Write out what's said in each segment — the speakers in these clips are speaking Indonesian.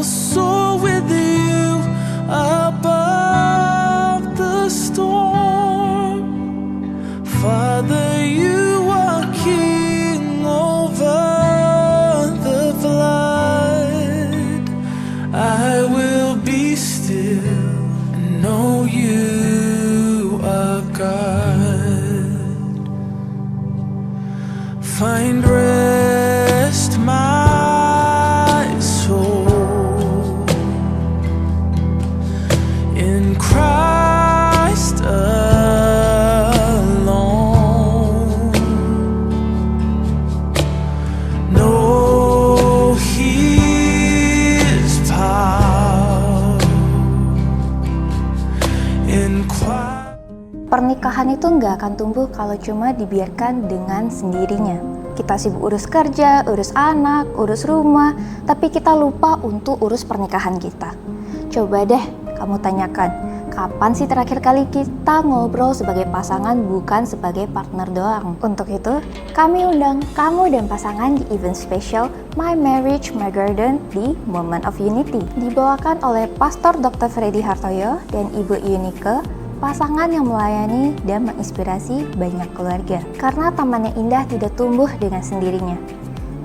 soar with you above the storm. Father, you are king over the flood. I will be still and know you are God. Find rest, my soul, in Christ alone. Know His power in Christ. Pernikahan itu nggak akan tumbuh kalau cuma dibiarkan dengan sendirinya. Kita sibuk urus kerja, urus anak, urus rumah, tapi kita lupa untuk urus pernikahan kita. Coba deh kamu tanyakan, kapan sih terakhir kali kita ngobrol sebagai pasangan bukan sebagai partner doang? Untuk itu, kami undang kamu dan pasangan di event spesial My Marriage, My Garden di Moment of Unity. Dibawakan oleh Pastor Dr. Freddy Hartoyo dan Ibu Yunike, pasangan yang melayani dan menginspirasi banyak keluarga. Karena taman yang indah tidak tumbuh dengan sendirinya.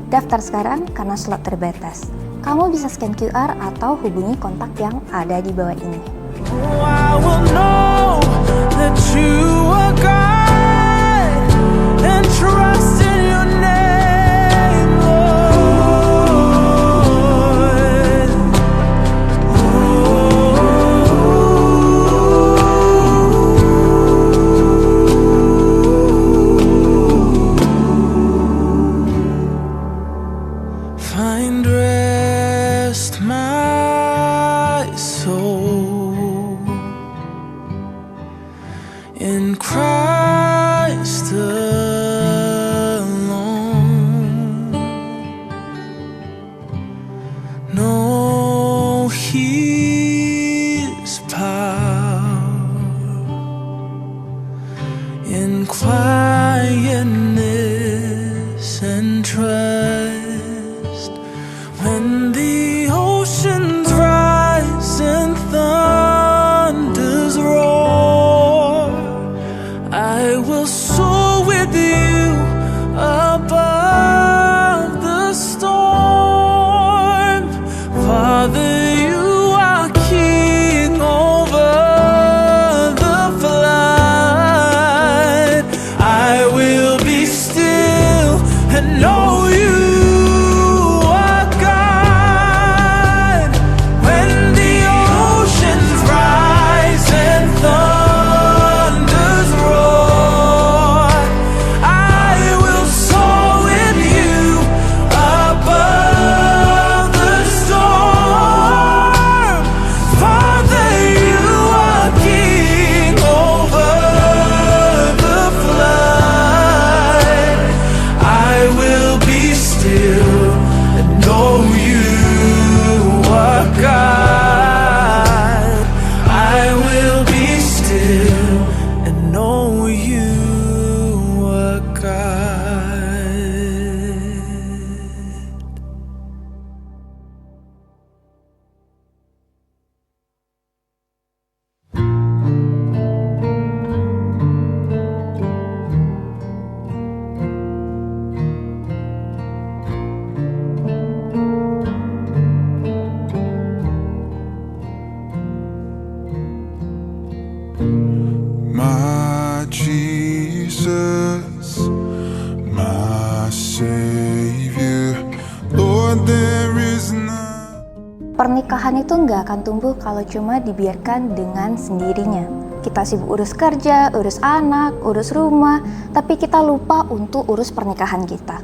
Daftar sekarang karena slot terbatas. Kamu bisa scan QR atau hubungi kontak yang ada di bawah ini. Oh, I will know that you are God and trust in your name, Lord. Find rest, my soul, in Christ alone. Know His power in quietness and trust. When the oceans rise and thunders roar, I will soar with you above the storm. Father, you are king over the flood. I will be still and know you are God. When the oceans rise and thunders roar, I will soar with you above the storm. Father, you are king over the flood. I will be still and know you are God. I will be still and know you are God. My Jesus, my Savior, Lord, there is none. Pernikahan itu nggak akan tumbuh kalau cuma dibiarkan dengan sendirinya. Kita sibuk urus kerja, urus anak, urus rumah, tapi kita lupa untuk urus pernikahan kita.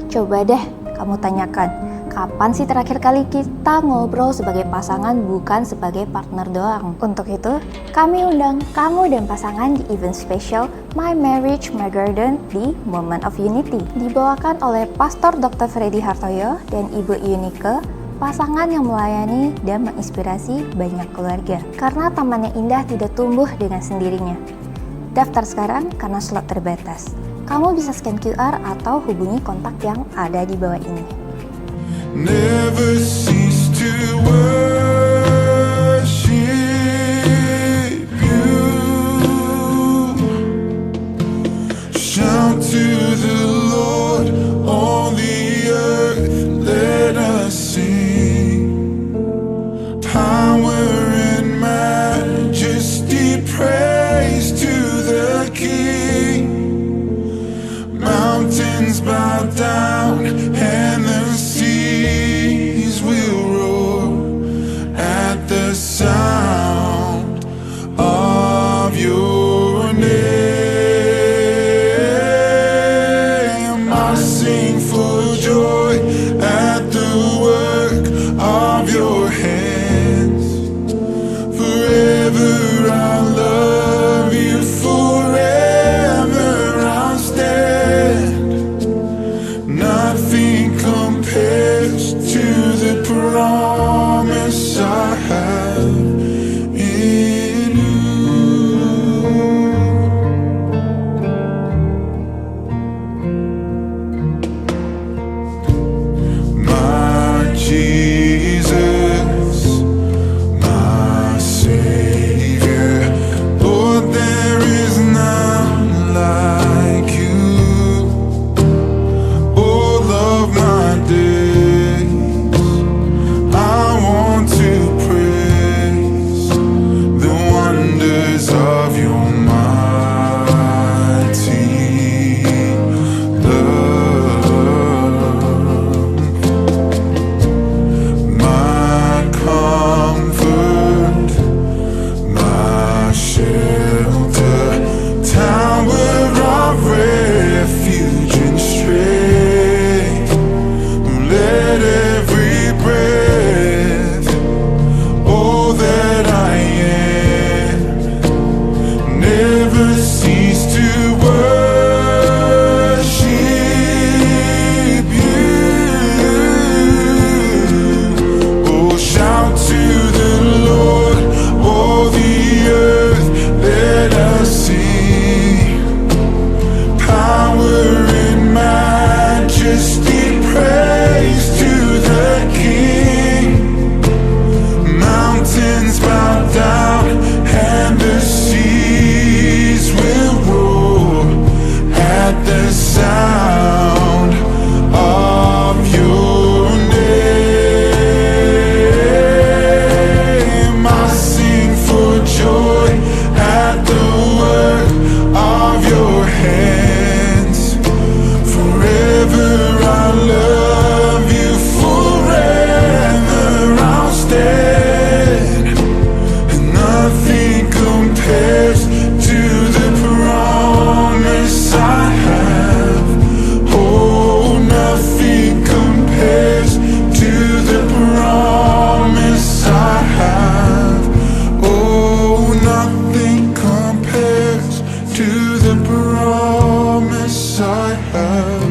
Coba deh kamu tanyakan, kapan sih terakhir kali kita ngobrol sebagai pasangan bukan sebagai partner doang? Untuk itu, kami undang kamu dan pasangan di event spesial My Marriage, My Garden di Moment of Unity. Dibawakan oleh Pastor Dr. Freddy Hartoyo dan Ibu Yunike, pasangan yang melayani dan menginspirasi banyak keluarga. Karena taman yang indah tidak tumbuh dengan sendirinya. Daftar sekarang karena slot terbatas. Kamu bisa scan QR atau hubungi kontak yang ada di bawah ini. Never cease to to worship you. Shout to the Lord, all the earth, let us sing. Power and majesty, praise to the King. Mountains bow down and the seas will roar at the sound of your name. I sing for joy at the work of your hands. Forever I love you, forever I'll stand. Nothing compares to the promise I have in you. My Jesus, my Savior, Lord, there is none like you. All of my days, I want to praise the wonders of your mighty love. My comfort, my shelter, tower of refuge and strength. Let every breath, all that I am, never cease to worship you. Oh, shout to the Lord, all the earth, let us sing. Power and majesty, praise to the King. Mountains bow down and the seas will roar at the sound of your name. I sing for joy at the work of your hands. Forever I love you, forever I'll stand. And nothing compares to the promise I have. Oh, nothing compares to the promise I have. Oh, nothing compares to the promise I have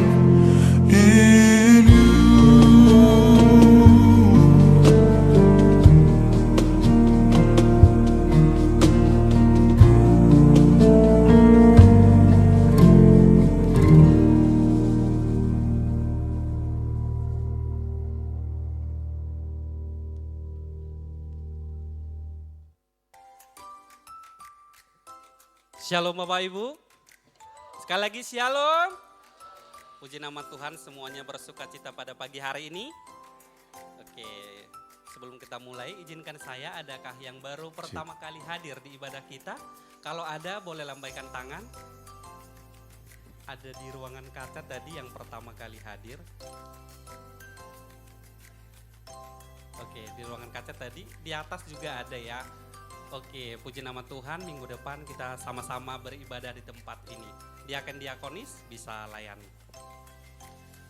in you. Shalom Bapak Ibu. Sekali lagi shalom. Puji nama Tuhan, semuanya bersuka cita pada pagi hari ini. Oke, sebelum kita mulai izinkan saya, adakah yang baru pertama kali hadir di ibadah kita? Kalau ada boleh lambaikan tangan. Ada di ruangan kaca tadi yang pertama kali hadir. Oke, di ruangan kaca tadi, di atas juga ada ya. Oke, puji nama Tuhan, minggu depan kita sama-sama beribadah di tempat ini. Diakonis bisa layani.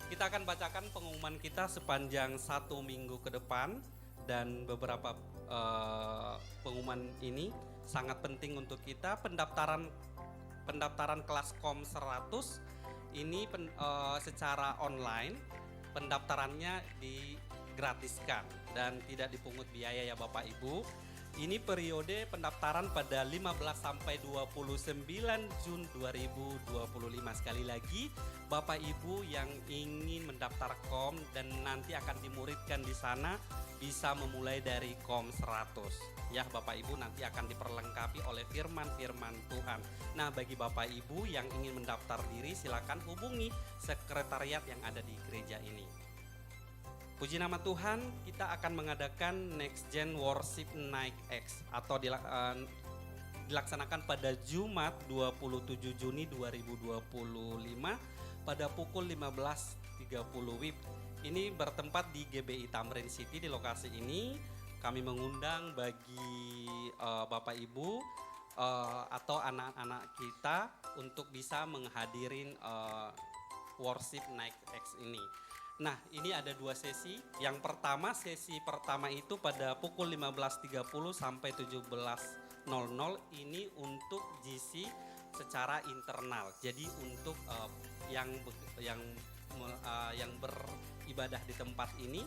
Kita akan bacakan pengumuman kita sepanjang 1 minggu ke depan. Dan beberapa pengumuman ini sangat penting untuk kita. Pendaftaran kelas KOM 100 ini secara online. Pendaftarannya digratiskan dan tidak dipungut biaya ya Bapak Ibu. ini periode pendaftaran pada 15 sampai 29 Jun 2025. Sekali lagi, Bapak Ibu yang ingin mendaftar KOM dan nanti akan dimuridkan di sana bisa memulai dari KOM 100. Ya, Bapak Ibu nanti akan diperlengkapi oleh firman-firman Tuhan. Nah, bagi Bapak Ibu yang ingin mendaftar diri, silakan hubungi sekretariat yang ada di gereja ini. Puji nama Tuhan, kita akan mengadakan Next Gen Worship Night X atau dilaksanakan pada Jumat 27 Juni 2025 pada pukul 15.30 WIB. Ini bertempat di GBI Tamrin City. Di lokasi ini kami mengundang bagi Bapak Ibu atau anak-anak kita untuk bisa menghadirin Worship Night X ini. Nah, ini ada 2 sesi. Yang pertama, sesi pertama itu pada pukul 15.30 sampai 17.00 ini untuk GC secara internal. Jadi untuk yang beribadah di tempat ini.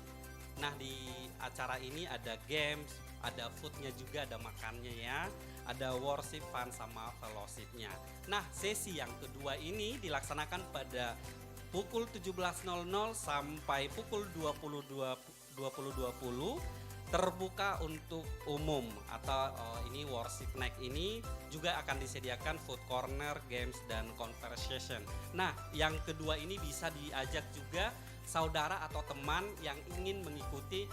Nah, di acara ini ada games, ada foodnya juga, ada makannya ya. Ada worship, fun, sama fellowshipnya. Nah, sesi yang kedua ini dilaksanakan pada pukul 17.00 sampai pukul 20.20 terbuka untuk umum atau ini worship night ini juga akan disediakan food corner, games, dan conversation. Nah, yang kedua ini bisa diajak juga saudara atau teman yang ingin mengikuti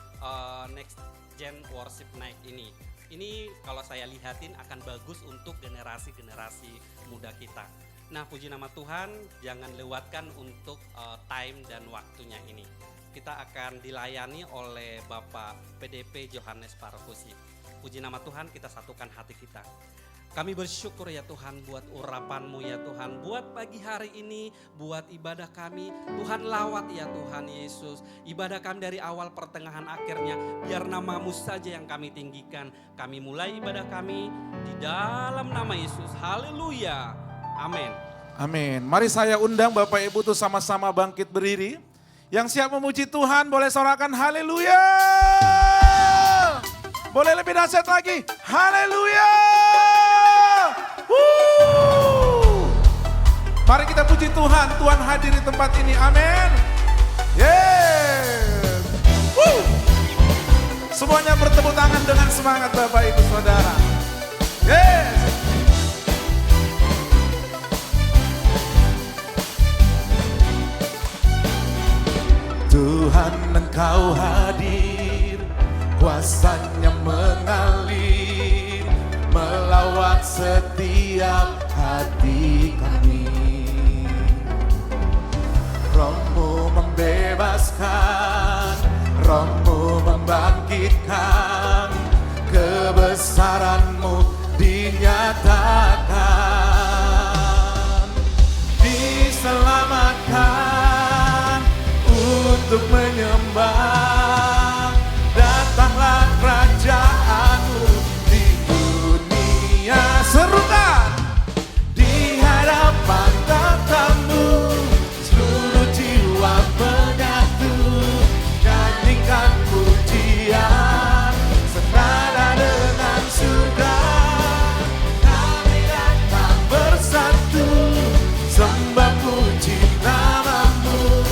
Next Gen Worship Night ini. Ini kalau saya lihatin akan bagus untuk generasi-generasi muda kita. Nah, puji nama Tuhan, jangan lewatkan untuk time dan waktunya ini. Kita akan dilayani oleh Bapak PDP Johannes Parfusi. Puji nama Tuhan, kita satukan hati kita. Kami bersyukur ya Tuhan buat urapan-Mu ya Tuhan. Buat pagi hari ini, buat ibadah kami. Tuhan lawat ya Tuhan Yesus. Ibadah kami dari awal pertengahan akhirnya. Biar nama-Mu saja yang kami tinggikan. Kami mulai ibadah kami di dalam nama Yesus. Haleluya. Amin. Amin. Mari saya undang Bapak Ibu tuh sama-sama bangkit berdiri. Yang siap memuji Tuhan boleh sorakan haleluya. Boleh lebih dahsyat lagi. Haleluya. Mari kita puji Tuhan. Tuhan hadir di tempat ini. Amin. Yes. Semuanya bertepuk tangan dengan semangat Bapak Ibu Saudara. Yes. Tuhan Engkau hadir, kuasanya mengalir, melawat setiap hati kami. Roh-Mu membebaskan, Roh-Mu membangkitkan, kebesaran-Mu dinyatakan, diselamatkan. Untuk menyembah, datanglah kerajaan-Mu di dunia. Serukan di hadapan tatamu, seluruh jiwa menyatu, nyanyikan pujian senada dengan surga. Kami datang bersatu, sembah puji nama-Mu.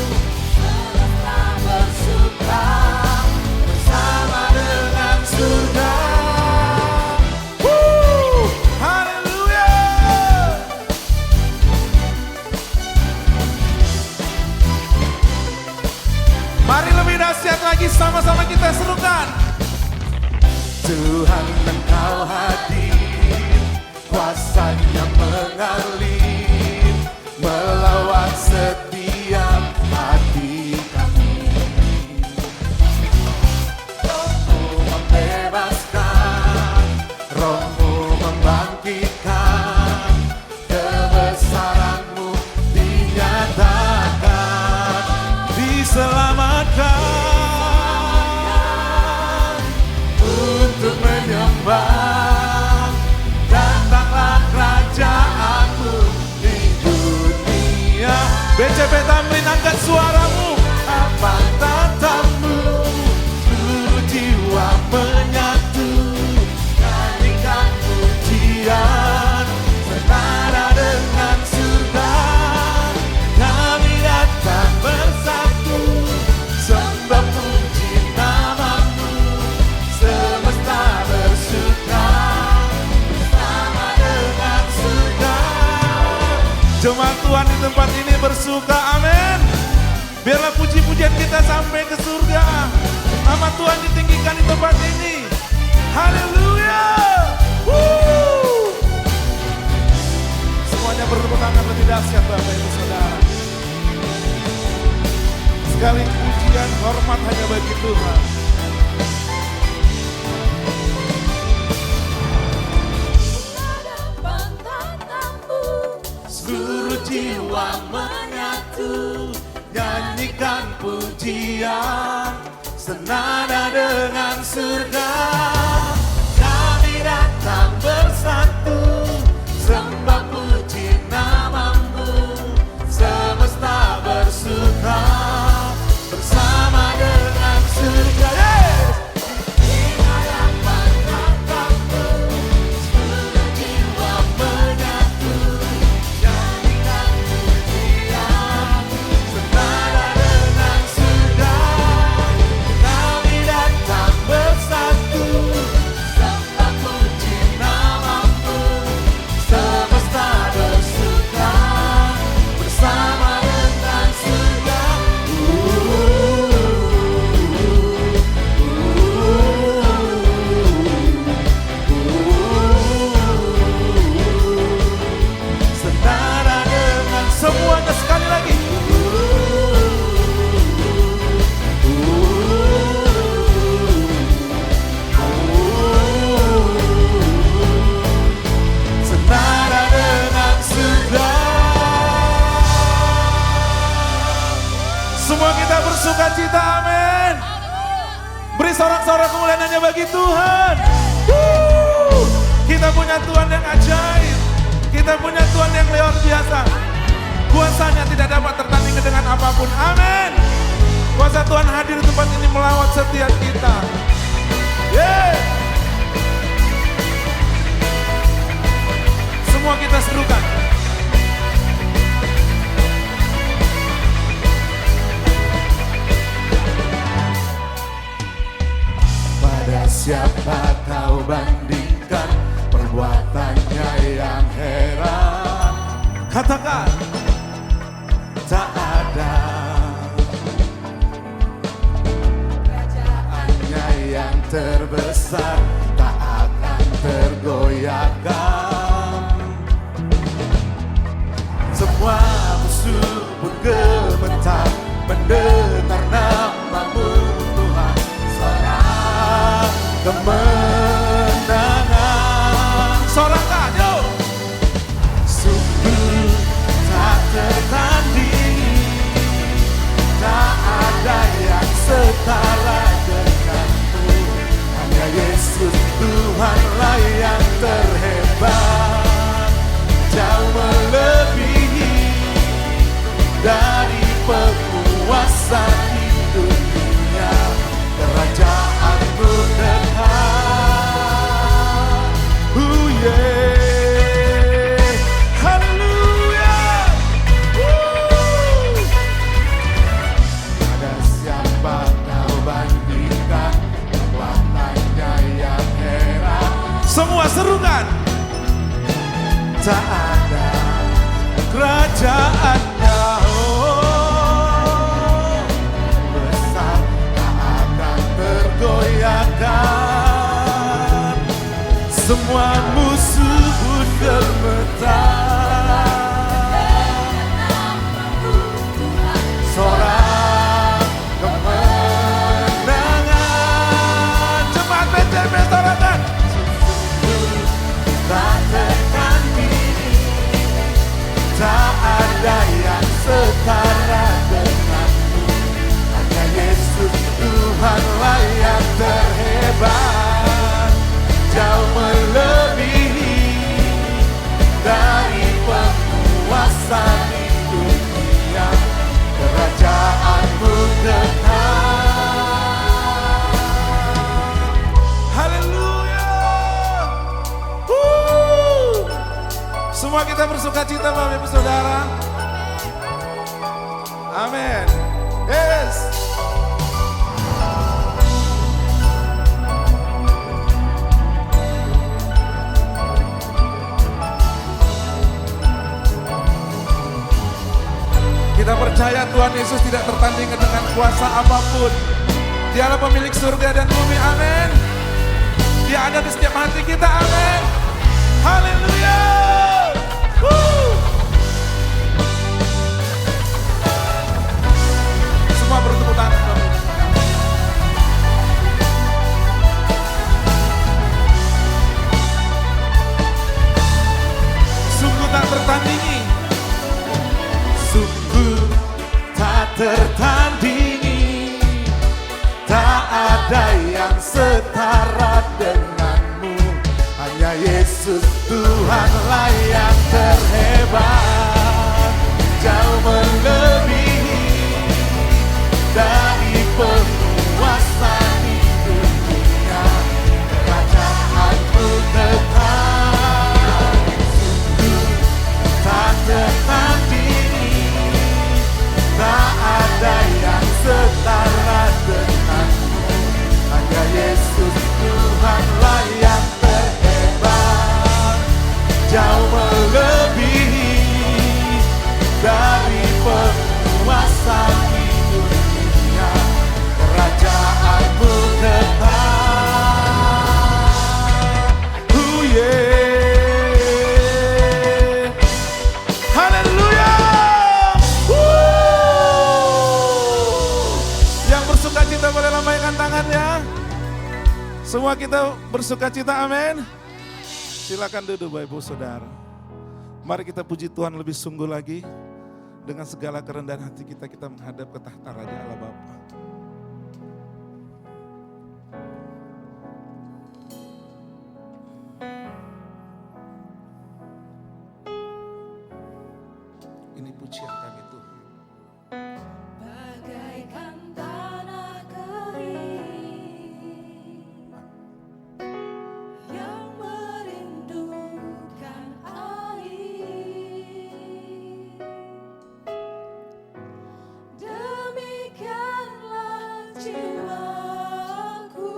Bersama dengan surga. Haleluya. Mari lebih dahsyat lagi, sama-sama kita serukan. Tuhan Engkau hadir, kuasanya mengalir, melawat setiap hati kami. Roh-Mu membebaskan, Roh-Mu membangkitkan, kebesaran-Mu dinyatakan, diselamatkan. Untuk menyembah, datanglah kerajaan-Mu di dunia. BCP Tamrin, angkat suaramu. Apa tatamu, seluruh jiwa menyatu, Jemaat Tuhan di tempat ini bersuka, amin. Biarlah puji-pujian kita sampai ke surga. Nama Tuhan ditinggikan di tempat ini. Haleluya. Semuanya bertepuk tangan lebih dahsyat Bapak Ibu Saudara. Sekali pujian hormat hanya bagi Tuhan. Seluruh jiwa menyatu, nyanyikan pujian senada dengan surga. Kami datang bersatu, sembah puji namamu, semesta bersuka bersama dengan surga. Sukacita, amin. Beri sorak-sorak kemuliaan hanya bagi Tuhan. Kita punya Tuhan yang ajaib. Kita punya Tuhan yang luar biasa. Kuasanya tidak dapat tertandingi dengan apapun, amin. Kuasa Tuhan hadir di tempat ini melawat setiap kita. Semua kita serukan. Siapa kau bandingkan perbuatannya yang heran? Katakan, tak ada. Kerajaannya yang terbesar tak akan tergoyahkan. Semua musuh pun gemetar mendengar namamu Tuhan. Kemenangan sorakan yo. Sungguh tak tertandingi, tak ada yang setara denganmu. Hanya Yesus Tuhanlah yang terhebat, jauh melebihi dari penguasa di dunia. Kerajaanmu dekat, haleluya. Ada siapa kau bandingkan kekuatannya yang heran? Semua serukan. Tak ada kerajaannya besar, tak akan tergoyahkan. Semua musuh pun gemetar. Sorak kemenangan. Cepat BTB sorakan. Tak tertandingi, tak ada yang setara denganmu. Hanya Yesus Tuhanlah yang terhebat, jauh melebihi dari penguasa di dunia. Kerajaanmu dekat. Haleluya. Semua kita bersukacita Bapak Ibu Saudara. Amin. Yes. percaya Tuhan Yesus tidak tertandingan dengan kuasa apapun. Dialah pemilik surga dan bumi, amin. Dia ada di setiap hati kita, amin. Haleluya. Semua bertepuk tangan. Sungguh tak tertandingi. Sungguh tak tertandingi. Tak ada yang setara denganmu. Hanya Yesus Tuhanlah yang terhebat. Jauh melebihi dari penguasa di dunia. Kerajaanmu tetap. Sungguh tak tertandingi. Tak ada yang setara denganmu. Hanya Yesus Tuhanlah yang terhebat. Jauh melebihi dari penguasa di dunia. Kerajaanmu tetap. Yeah. Haleluya. Yang bersuka cita boleh lambaikan tangannya. Semua kita bersuka cita, amin. Silakan duduk Bapak Ibu Saudara. Mari kita puji Tuhan lebih sungguh lagi. Dengan segala kerendahan hati kita, kita menghadap ke tahta Raja Allah Bapa. Ini pujian kami Tuhan. Bagaikan tanah kering yang merindukan air, demikianlah jiwaku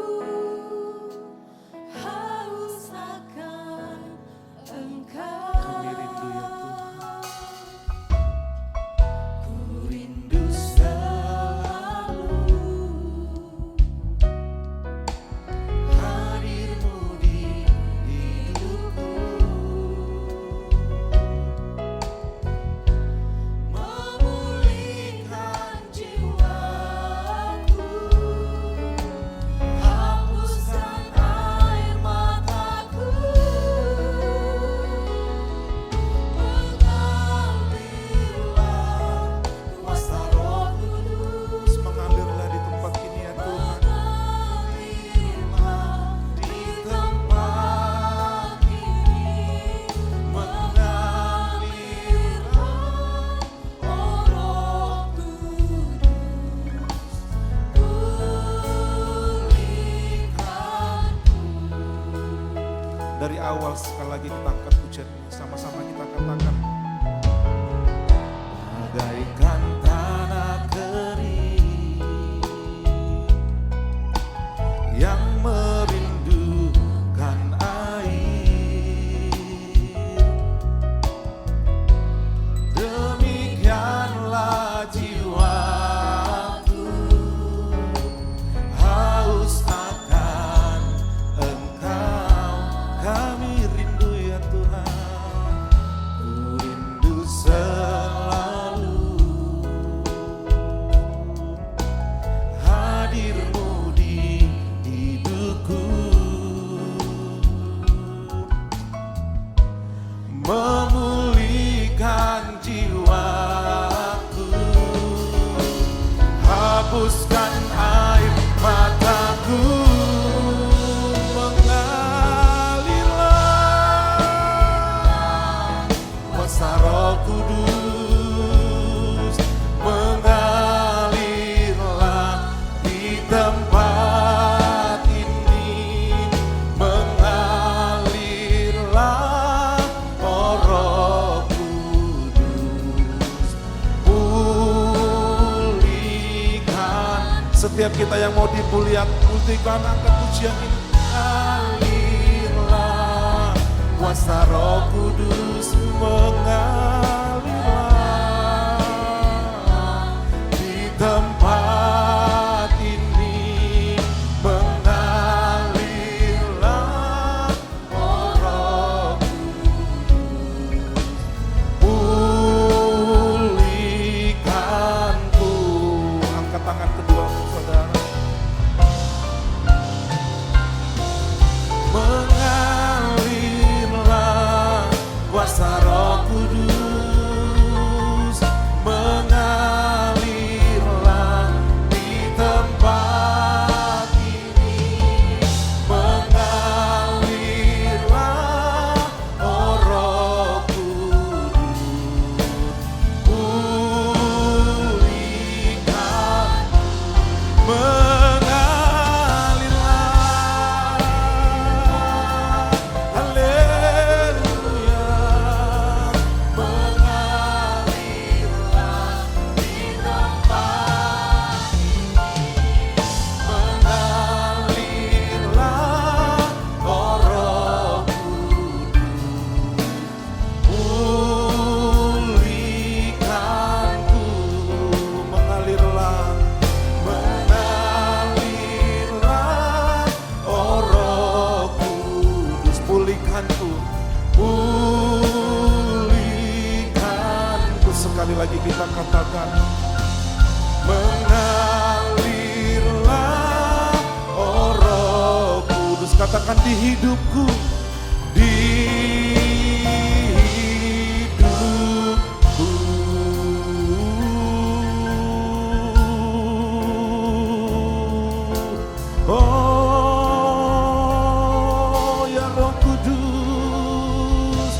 haus akan Engkau. Kami rindu ya Tuhan. Ku rindu selalu Hadir-Mu di hidupku. memulihkan jiwaku, hapuskan air mataku, mengalirlah kuasa Roh Kudus, Mengalirlah di tempat ini ya Tuhan. mengalirlah di tempat ini, mengalirlah, oh Roh Kudus, pulihkan. Dari awal sekali lagi kita angkat pujian ini. Sama-sama kita katakan. Bagaikan tanah kering yang merindukan air, demikianlah jiwaku haus akan Engkau. Kami rindu ya Tuhan. Ku rindu selalu hadir-Mu di hidupku, memulihkan jiwaku, hapuskan air mataku, mengalirlah kuasa Roh Kudus, mengalirlah di tempat ini, mengalirlah, oh Roh Kudus, pulihkan. Setiap kita yang mau dipulihkan, angkat pujian ini. Mengalirlah kuasa Roh Kudus, mengalirlah, di hidupku, di hidupku. Oh ya Roh Kudus,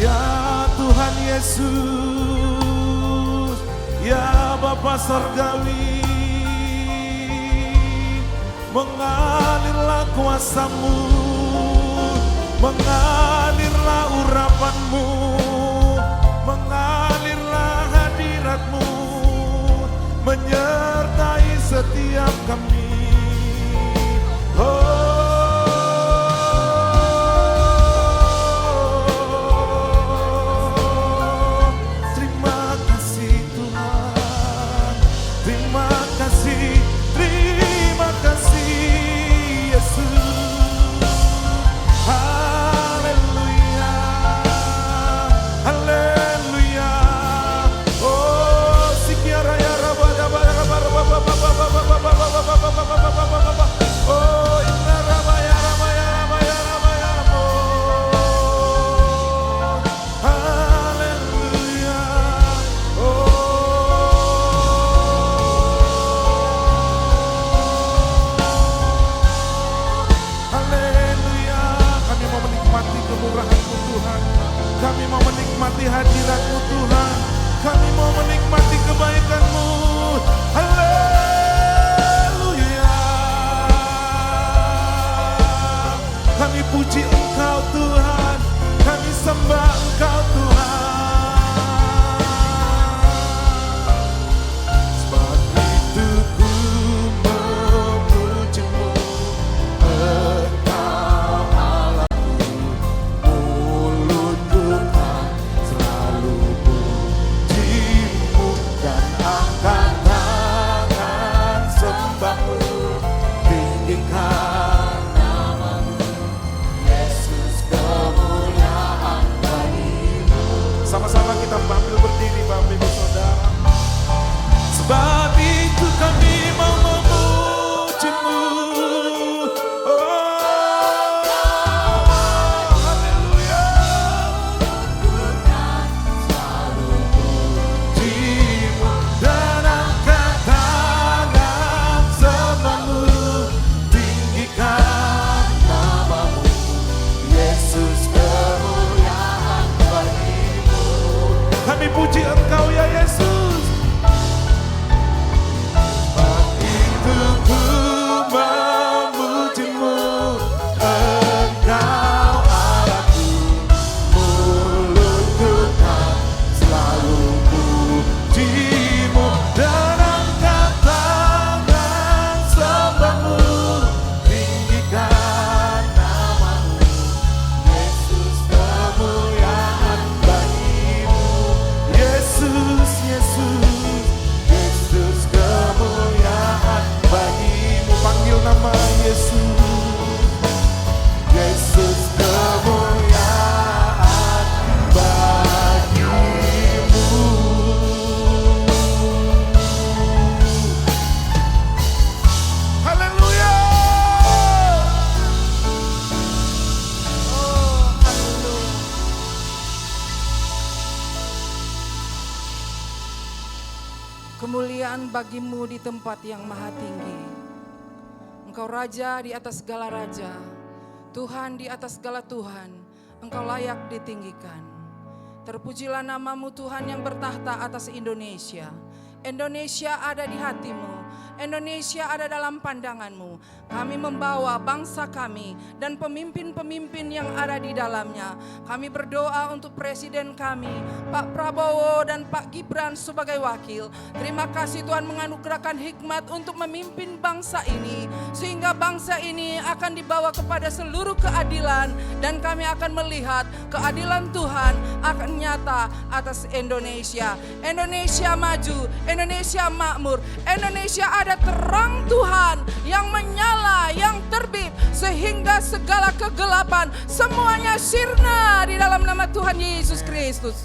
ya Tuhan Yesus, ya Bapa Sorgawi, mengalirlah kuasa-Mu, mengalirlah urapan-Mu, mengalirlah hadirat-Mu, menyertai setiap kami. Oh, terima kasih Tuhan, terima kasih Yesus. Haleluya, haleluya. Oh, sikiara ya rabada bada bada bada bada bada. Oh, inna rabaya rabaya rabaya rabaya. Oh, haleluya. Haleluya, kami mau menikmati kemurahan-Mu Tuhan. Kami mau menikmati hadirat-Mu Tuhan. Kami mau menikmati kebaikan-Mu. Haleluya. Kami puji Engkau Tuhan. Kami sembah Engkau Tuhan. Sebab itu ku memuji-Mu. Engkau Allahku, mulutku kan selalu puji-Mu dan angkat tangan sembah-Mu, tinggikan nama-Mu, Yesus, kemuliaan bagi-Mu. Sama-sama kita ambil berdiri Bapak Ibu Saudara. Sebab itu kami mau memuji-Mu. Puji Engkau ya Yesus. Sebab itu ku memuji-Mu. Engkau Allahku, mulutku kan selalu puji-Mu dan angkat tangan sembah-Mu, tinggikan nama-Mu, Yesus, kemuliaan bagi-Mu. Yesus, Yesus, Yesus, kemuliaan bagi-Mu. Panggil nama Yesus. Yesus, kemuliaan bagi-Mu. Haleluya. Oh, haleluya. Kemuliaan bagi-Mu di tempat yang maha tinggi. Engkau Raja di atas segala raja, Tuhan di atas segala Tuhan. Engkau layak ditinggikan. Terpujilah nama-Mu Tuhan yang bertahta atas Indonesia. Indonesia ada di hati-Mu. Indonesia ada dalam pandangan-Mu. Kami membawa bangsa kami dan pemimpin-pemimpin yang ada di dalamnya. Kami berdoa untuk Presiden kami, Pak Prabowo dan Pak Gibran sebagai wakil. Terima kasih Tuhan menganugerahkan hikmat untuk memimpin bangsa ini, sehingga bangsa ini akan dibawa kepada seluruh keadilan, dan kami akan melihat keadilan Tuhan akan nyata atas Indonesia. Indonesia maju, Indonesia makmur, Indonesia ada terang Tuhan yang menyala, yang terbit, sehingga segala kegelapan semuanya sirna di dalam nama Tuhan Yesus Kristus.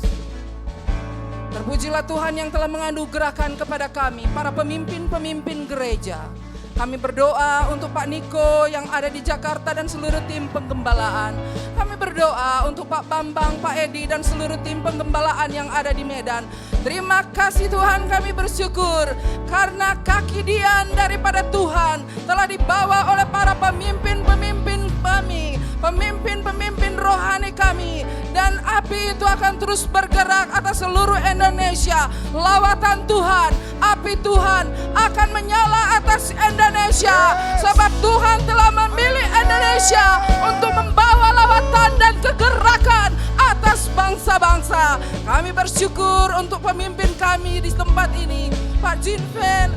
Terpujilah Tuhan yang telah menganugerahkan kepada kami para pemimpin-pemimpin gereja. Kami berdoa untuk Pak Niko yang ada di Jakarta dan seluruh tim penggembalaan. Kami berdoa untuk Pak Bambang, Pak Edi dan seluruh tim penggembalaan yang ada di Medan. Terima kasih Tuhan, kami bersyukur karena kaki dian daripada Tuhan telah dibawa oleh para pemimpin-pemimpin kami, pemimpin-pemimpin rohani kami, dan api itu akan terus bergerak atas seluruh Indonesia. Lawatan Tuhan, api Tuhan akan menyala atas Indonesia, sebab Tuhan telah memilih Indonesia untuk membawa lawatan dan kegerakan atas bangsa-bangsa. Kami bersyukur untuk pemimpin kami di tempat ini, Pak Jinven,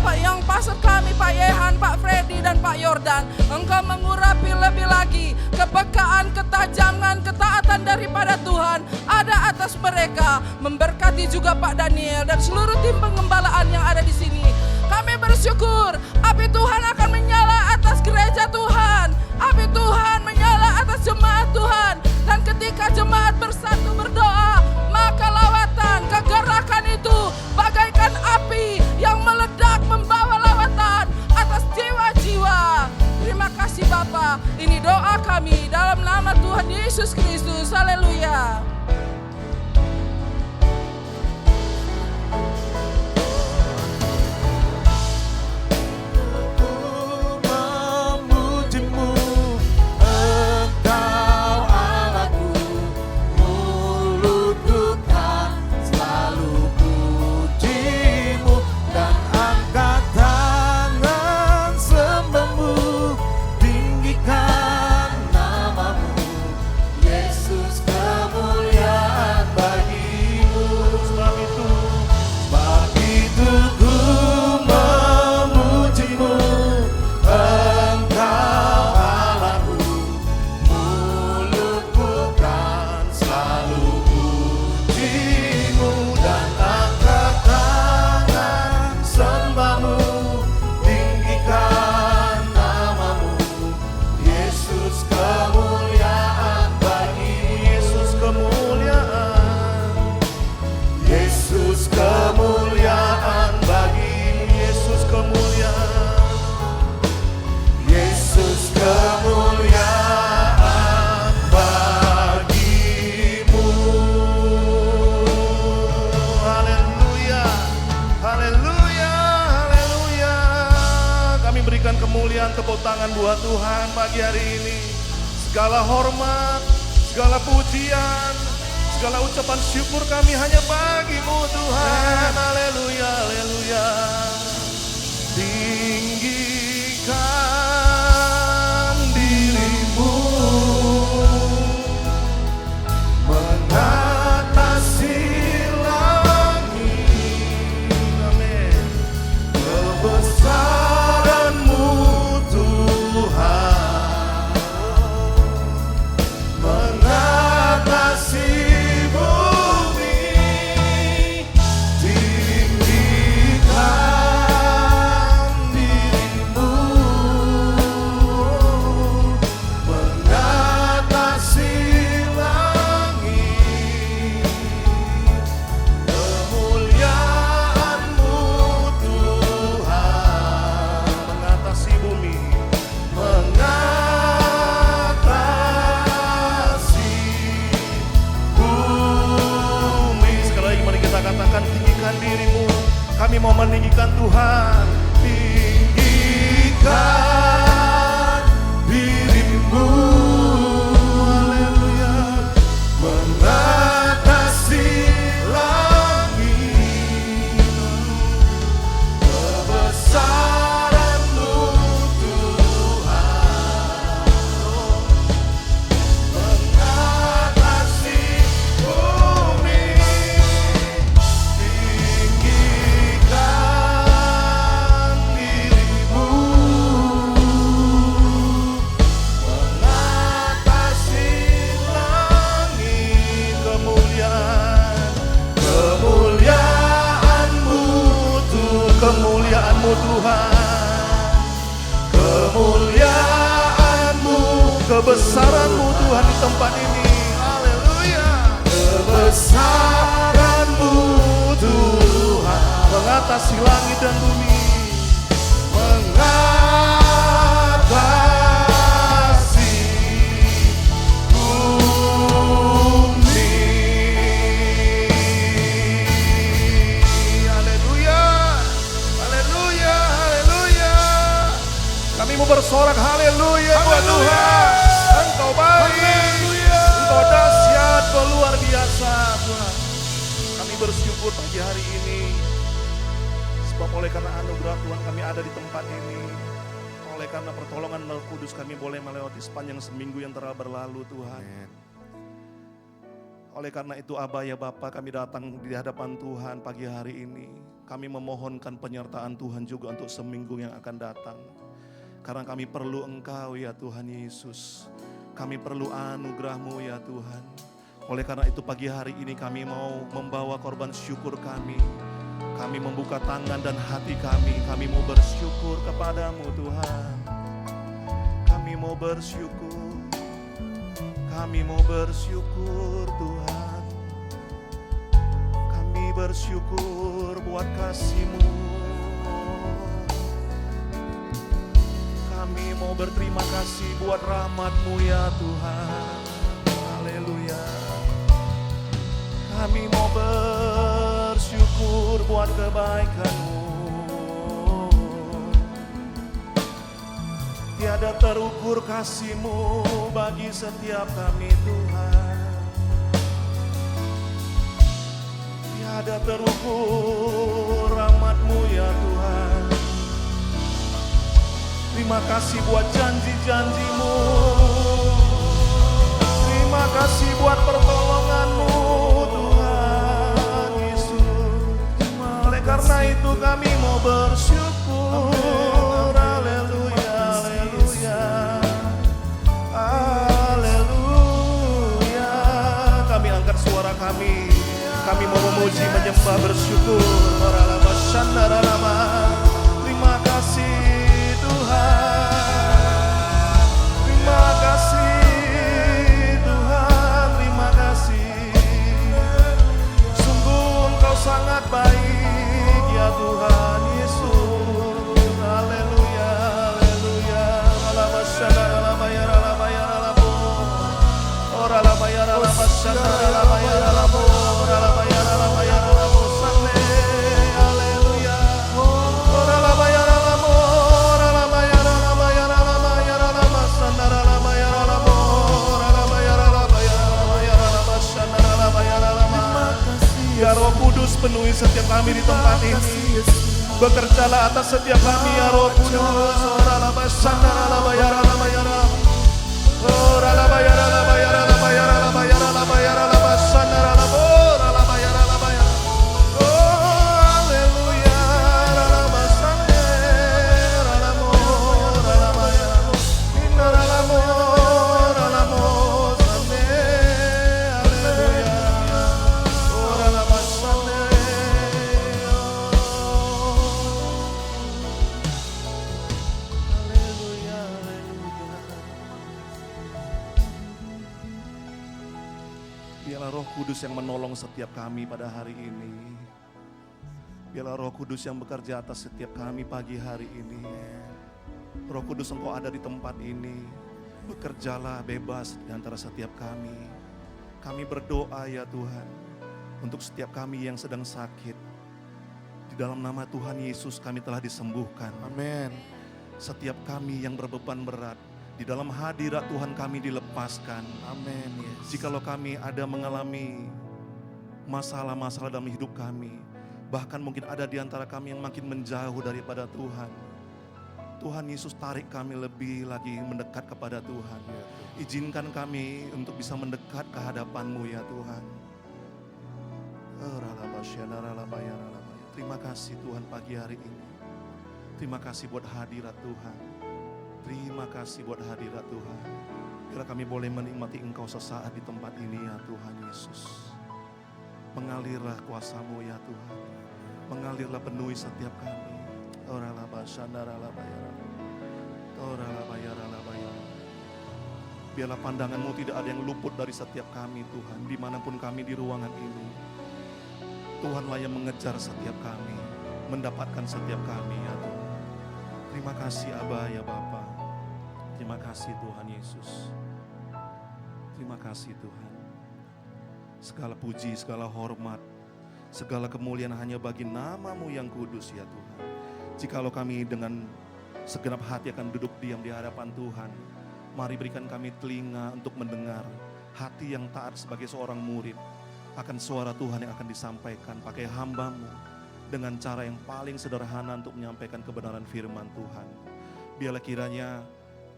Pak yang pastor kami, Pak Yehan, Pak Freddy dan Pak Yordan. Engkau mengurapi lebih lagi kepekaan, ketajaman, ketaatan daripada Tuhan ada atas mereka. Memberkati juga Pak Daniel dan seluruh tim pengembalaan yang ada di sini. Kami bersyukur api Tuhan akan menyala atas gereja Tuhan, api Tuhan menyala atas jemaat Tuhan. Dan ketika jemaat bersatu berdoa, maka lawatan, kegerakan itu bagaikan api yang meledak membawa lawatan atas jiwa-jiwa. Terima kasih Bapa. Ini doa kami dalam nama Tuhan Yesus Kristus. Haleluya. Memujimu, Engkau Allahku, mulutku kan selalu pujimu, dan angkat tangan sembahmu, tinggikan namamu, Yesus, kemuliaan bagimu. Sebab itu ku memujimu, Engkau Allahku, mulutku kan selalu pujimu, dan angkat tangan sembahmu, tinggikan namamu, Yesus, kemuliaan bagimu. Yesus, kemuliaan, Yesus, kemuliaan bagimu. Yesus, kemuliaan, Yesus, kemuliaan bagimu. Haleluya, haleluya, haleluya. Kami berikan kemuliaan, tepuk tangan buat Tuhan pagi hari ini. Segala hormat, segala pujian, segala ucapan syukur kami hanya bagimu Tuhan. Haleluya, haleluya. Tinggikan dirimu, mengatasi langit. Amin. Kebesaranmu Tuhan, mengatasi bumi. Tinggikan dirimu, mengatasi langit. Kemuliaanmu Tuhan, mengatasi bumi, mengatasi bumi. Sekali lagi mari kita katakan, tinggikan dirimu. Kami mau meninggikan Tuhan. Tinggikan dirimu, haleluya, mengatasi langit. Kebesaranmu Tuhan, mengatasi bumi. Tinggikan dirimu, mengatasi langit. Kemuliaan, kemuliaanmu Tuhan, kemuliaanmu Tuhan, kemuliaanmu, kebesaranmu Tuhan di tempat ini. Haleluya. Kebesaranmu Tuhan, mengatasi langit dan bumi. mengatasi bumi. Haleluya, haleluya, haleluya. Kami mau bersorak haleluya buat Tuhan. Engkau baik, Engkau dahsyat, Engkau luar biasa Tuhan. Kami bersyukur pagi hari ini. Sebab oleh karena anugerah Tuhan kami ada di tempat ini. Oleh karena pertolongan Roh Kudus kami boleh melewati sepanjang seminggu yang telah berlalu Tuhan. Oleh karena itu Aba ya Bapa, kami datang di hadapan Tuhan pagi hari ini. Kami memohonkan penyertaan Tuhan juga untuk seminggu yang akan datang. Karena kami perlu Engkau ya Tuhan Yesus. Kami perlu anugerah-Mu ya Tuhan. Oleh karena itu pagi hari ini kami mau membawa korban syukur kami. Kami membuka tangan dan hati kami mau bersyukur kepadamu Tuhan. Kami mau bersyukur, kami mau bersyukur Tuhan. Kami bersyukur buat kasih-Mu. Kami mau berterima kasih buat rahmat-Mu ya Tuhan. Haleluya. Kami mau bersyukur buat kebaikan-Mu. Tiada terukur kasih-Mu bagi setiap kami Tuhan. Tiada terukur rahmat-Mu ya Tuhan. Terima kasih buat janji-janji-Mu. Terima kasih buat pertolongan-Mu Tuhan Yesus. Oleh karena itu kami mau bersyukur. Haleluya, haleluya, haleluya. Kami angkat suara kami. Kami mau memuji, menyembah, bersyukur. Oralama shandaralama. Terima kasih Tuhan. Terima kasih Tuhan, terima kasih. Sungguh Engkau sangat baik ya Tuhan Yesus. Haleluya, haleluya. Alama syadara lama ya lama ya lama. Ora lama ya lama syadara lama ya lama. Ora lama ya lama ya lama. Sane. Haleluya. Ora lama ya lama. Ora lama ya lama ya lama ya lama. Sandara lama ya lama. Ora lama ya lama ya lama ya lama. Sandara lama ya lama. Ya Roh Kudus penuhi setiap kami di tempat ini. Bekerjalah atas setiap kami ya Roh Kudus. Ora lama sandara lama ya lama ya lama. Ora lama ya lama ya lama ya lama ya lama ya lama sandara lama. Ora lama ya lama ya. Oh haleluya. Ora lama sande. Ora lama. Ora lama ya. Ora lama. Ora lama sande. Haleluya. Ora lama sande. Haleluya, haleluya. Biarlah Roh Kudus yang menolong setiap kami pada hari ini. Biarlah Roh Kudus yang bekerja atas setiap kami pagi hari ini. Roh Kudus Engkau ada di tempat ini. Bekerjalah bebas di antara setiap kami. Kami berdoa ya Tuhan, untuk setiap kami yang sedang sakit. Di dalam nama Tuhan Yesus kami telah disembuhkan. Amin. Setiap kami yang berbeban berat, di dalam hadirat Tuhan kami dilepaskan. Amin. Jikalau kami ada mengalami masalah-masalah dalam hidup kami, bahkan mungkin ada di antara kami yang makin menjauh daripada Tuhan, Tuhan Yesus tarik kami lebih lagi mendekat kepada Tuhan. Izinkan kami untuk bisa mendekat ke hadapan-Mu ya Tuhan. Terima kasih Tuhan pagi hari ini. Terima kasih buat hadirat Tuhan. Terima kasih buat hadirat Tuhan. Biar kami boleh menikmati Engkau sesaat di tempat ini ya Tuhan Yesus. Mengalirlah kuasa-Mu ya Tuhan. Mengalirlah penuhi setiap kami. Biarlah pandangan-Mu tidak ada yang luput dari setiap kami Tuhan. Dimanapun kami di ruangan ini, Tuhanlah yang mengejar setiap kami, mendapatkan setiap kami ya Tuhan. Terima kasih Aba ya Bapa. Terima kasih Tuhan Yesus. Terima kasih Tuhan. Segala puji, segala hormat, segala kemuliaan hanya bagi nama-Mu yang kudus ya Tuhan. Jikalau kami dengan segenap hati akan duduk diam di hadapan Tuhan, mari berikan kami telinga untuk mendengar, hati yang taat sebagai seorang murid akan suara Tuhan yang akan disampaikan pakai hamba-Mu dengan cara yang paling sederhana untuk menyampaikan kebenaran firman Tuhan. Biarlah kiranya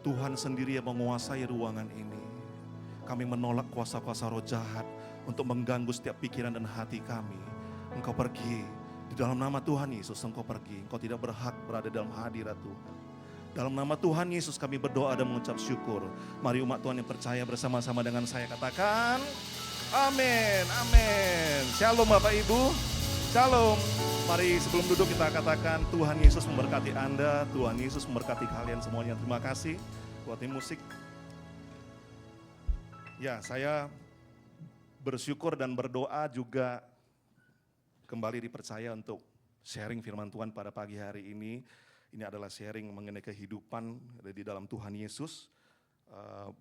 Tuhan sendiri yang menguasai ruangan ini. Kami menolak kuasa-kuasa roh jahat untuk mengganggu setiap pikiran dan hati kami. Engkau pergi, di dalam nama Tuhan Yesus Engkau pergi. Engkau tidak berhak berada dalam hadirat Tuhan. Dalam nama Tuhan Yesus kami berdoa dan mengucap syukur. Mari umat Tuhan yang percaya bersama-sama dengan saya katakan, amin, amin. Shalom Bapak Ibu, shalom. Mari sebelum duduk kita katakan Tuhan Yesus memberkati Anda, Tuhan Yesus memberkati kalian semuanya. Terima kasih buat tim musik. Ya, saya bersyukur dan berdoa juga kembali dipercaya untuk sharing firman Tuhan pada pagi hari ini. Ini adalah sharing mengenai kehidupan di dalam Tuhan Yesus.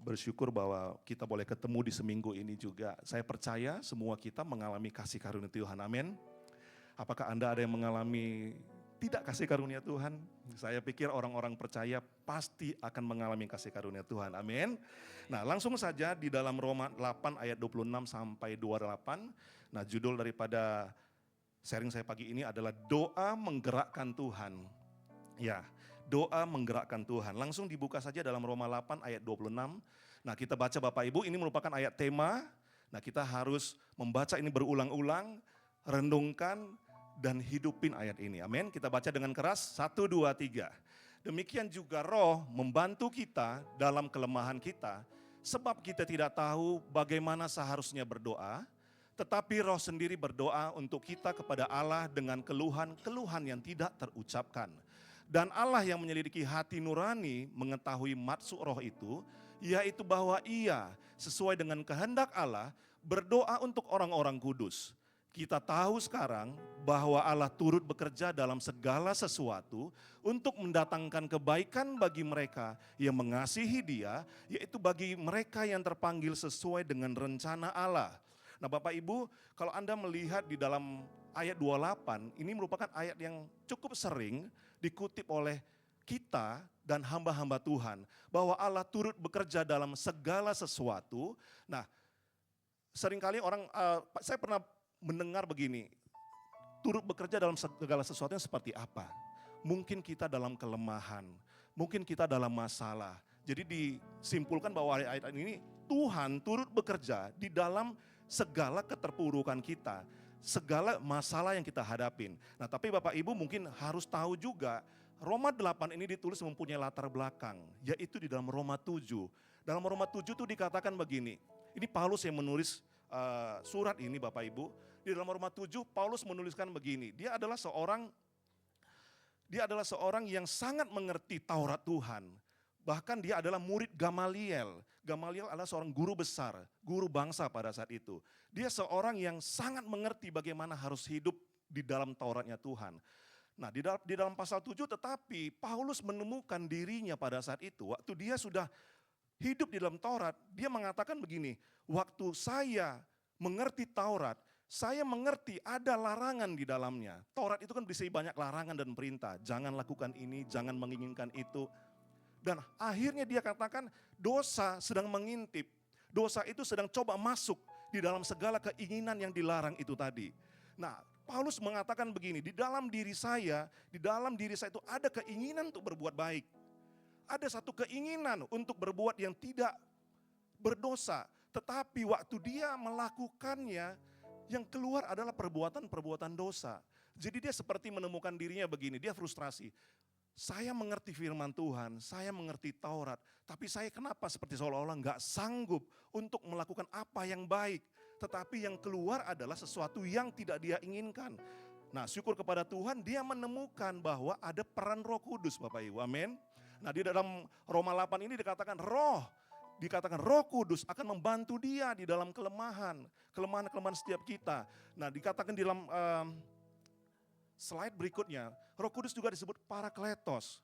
Bersyukur bahwa kita boleh ketemu di seminggu ini juga. Saya percaya semua kita mengalami kasih karunia Tuhan, amin. Apakah Anda ada yang mengalami tidak kasih karunia Tuhan? Saya pikir orang-orang percaya pasti akan mengalami kasih karunia Tuhan, amin. Nah langsung saja di dalam Roma 8 ayat 26 sampai 28. Nah judul daripada sharing saya pagi ini adalah doa menggerakkan Tuhan. Ya, doa menggerakkan Tuhan. Langsung dibuka saja dalam Roma 8 ayat 26. Nah kita baca Bapak Ibu, ini merupakan ayat tema. Nah kita harus membaca ini berulang-ulang, renungkan, dan hidupin ayat ini. Amin. Kita baca dengan keras. 1, 2, 3. Demikian juga Roh membantu kita dalam kelemahan kita, sebab kita tidak tahu bagaimana seharusnya berdoa, tetapi Roh sendiri berdoa untuk kita kepada Allah dengan keluhan-keluhan yang tidak terucapkan. Dan Allah yang menyelidiki hati nurani mengetahui maksud Roh itu, yaitu bahwa Ia sesuai dengan kehendak Allah berdoa untuk orang-orang kudus. Kita tahu sekarang bahwa Allah turut bekerja dalam segala sesuatu untuk mendatangkan kebaikan bagi mereka yang mengasihi Dia, yaitu bagi mereka yang terpanggil sesuai dengan rencana Allah. Nah Bapak Ibu, kalau Anda melihat di dalam ayat 28, ini merupakan ayat yang cukup sering dikutip oleh kita dan hamba-hamba Tuhan, bahwa Allah turut bekerja dalam segala sesuatu. Nah, seringkali orang, saya pernah mendengar begini, turut bekerja dalam segala sesuatunya seperti apa? Mungkin kita dalam kelemahan, mungkin kita dalam masalah. Jadi disimpulkan bahwa ayat ini Tuhan turut bekerja di dalam segala keterpurukan kita, segala masalah yang kita hadapin. Nah tapi Bapak Ibu mungkin harus tahu juga, Roma 8 ini ditulis mempunyai latar belakang, yaitu di dalam Roma 7. Dalam Roma 7 itu dikatakan begini, ini Paulus yang menulis surat ini Bapak Ibu. Di dalam Roma 7 Paulus menuliskan begini, dia adalah seorang yang sangat mengerti Taurat Tuhan. Bahkan dia adalah murid Gamaliel. Gamaliel adalah seorang guru besar, guru bangsa pada saat itu. Dia seorang yang sangat mengerti bagaimana harus hidup di dalam Tauratnya Tuhan. Nah di dalam pasal 7 tetapi Paulus menemukan dirinya pada saat itu, waktu dia sudah hidup di dalam Taurat, dia mengatakan begini, waktu saya mengerti Taurat, saya mengerti ada larangan di dalamnya. Taurat itu kan berisi banyak larangan dan perintah. Jangan lakukan ini, jangan menginginkan itu. Dan akhirnya dia katakan dosa sedang mengintip. Dosa itu sedang coba masuk di dalam segala keinginan yang dilarang itu tadi. Nah Paulus mengatakan begini, di dalam diri saya itu ada keinginan untuk berbuat baik. Ada satu keinginan untuk berbuat yang tidak berdosa. Tetapi waktu dia melakukannya, yang keluar adalah perbuatan-perbuatan dosa. Jadi dia seperti menemukan dirinya begini, dia frustrasi. Saya mengerti firman Tuhan, saya mengerti Taurat, tapi saya kenapa seperti seolah-olah nggak sanggup untuk melakukan apa yang baik. Tetapi yang keluar adalah sesuatu yang tidak dia inginkan. Nah syukur kepada Tuhan dia menemukan bahwa ada peran Roh Kudus Bapak Ibu, amin. Nah di dalam Roma 8 ini dikatakan Roh Kudus akan membantu dia di dalam kelemahan setiap kita. Nah dikatakan di dalam slide berikutnya, Roh Kudus juga disebut Parakletos.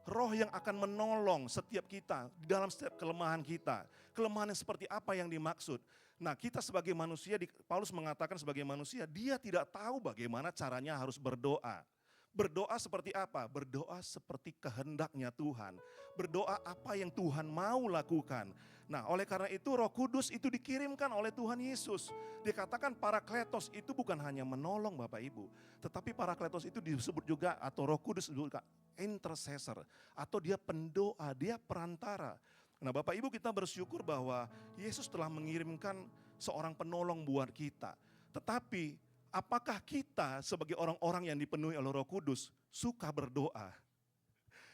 Roh yang akan menolong setiap kita di dalam setiap kelemahan kita. Kelemahan yang seperti apa yang dimaksud. Nah, kita sebagai manusia, Paulus mengatakan sebagai manusia, dia tidak tahu bagaimana caranya harus berdoa. Berdoa seperti apa? Berdoa seperti kehendaknya Tuhan. Berdoa apa yang Tuhan mau lakukan. Nah, oleh karena itu Roh Kudus itu dikirimkan oleh Tuhan Yesus. Dikatakan Parakletos itu bukan hanya menolong Bapak Ibu. Tetapi Parakletos itu disebut juga, atau Roh Kudus juga intercessor. Atau dia pendoa, dia perantara. Nah Bapak Ibu, kita bersyukur bahwa Yesus telah mengirimkan seorang penolong buat kita. Tetapi apakah kita sebagai orang-orang yang dipenuhi oleh Roh Kudus suka berdoa?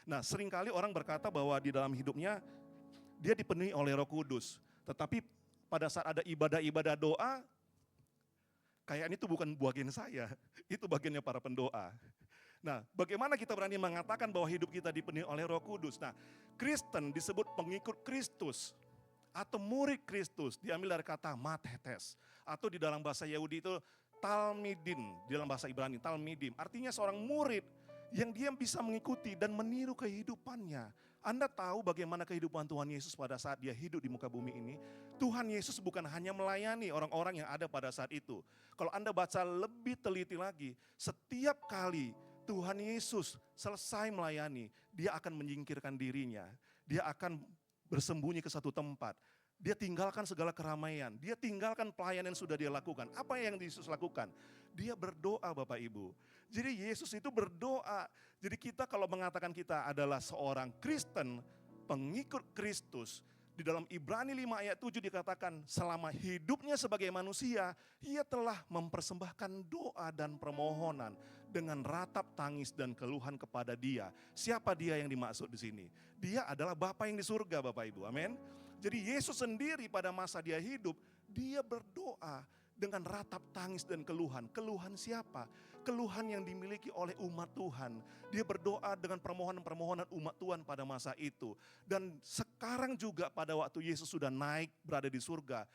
Nah, seringkali orang berkata bahwa di dalam hidupnya dia dipenuhi oleh Roh Kudus. Tetapi pada saat ada ibadah-ibadah doa, kayaknya itu bukan bagian saya, itu bagiannya para pendoa. Nah, bagaimana kita berani mengatakan bahwa hidup kita dipenuhi oleh Roh Kudus? Nah, Kristen disebut pengikut Kristus atau murid Kristus, diambil dari kata mathetes, atau di dalam bahasa Yahudi itu talmidim, di dalam bahasa Ibrani talmidim, artinya seorang murid yang dia bisa mengikuti dan meniru kehidupannya. Anda tahu bagaimana kehidupan Tuhan Yesus pada saat dia hidup di muka bumi ini? Tuhan Yesus bukan hanya melayani orang-orang yang ada pada saat itu. Kalau Anda baca lebih teliti lagi, setiap kali Tuhan Yesus selesai melayani, dia akan menyingkirkan dirinya. Dia akan bersembunyi ke satu tempat. Dia tinggalkan segala keramaian. Dia tinggalkan pelayanan yang sudah dia lakukan. Apa yang Yesus lakukan? Dia berdoa Bapak Ibu. Jadi Yesus itu berdoa. Jadi kita kalau mengatakan kita adalah seorang Kristen, pengikut Kristus, di dalam Ibrani 5 ayat 7 dikatakan selama hidupnya sebagai manusia, ia telah mempersembahkan doa dan permohonan dengan ratap tangis dan keluhan kepada Dia. Siapa Dia yang dimaksud di sini? Dia adalah Bapa yang di surga Bapak Ibu, amin. Jadi Yesus sendiri pada masa dia hidup, dia berdoa dengan ratap tangis dan keluhan. Keluhan siapa? Keluhan yang dimiliki oleh umat Tuhan. Dia berdoa dengan permohonan-permohonan umat Tuhan pada masa itu. Dan sekarang juga pada waktu Yesus sudah naik berada di surga,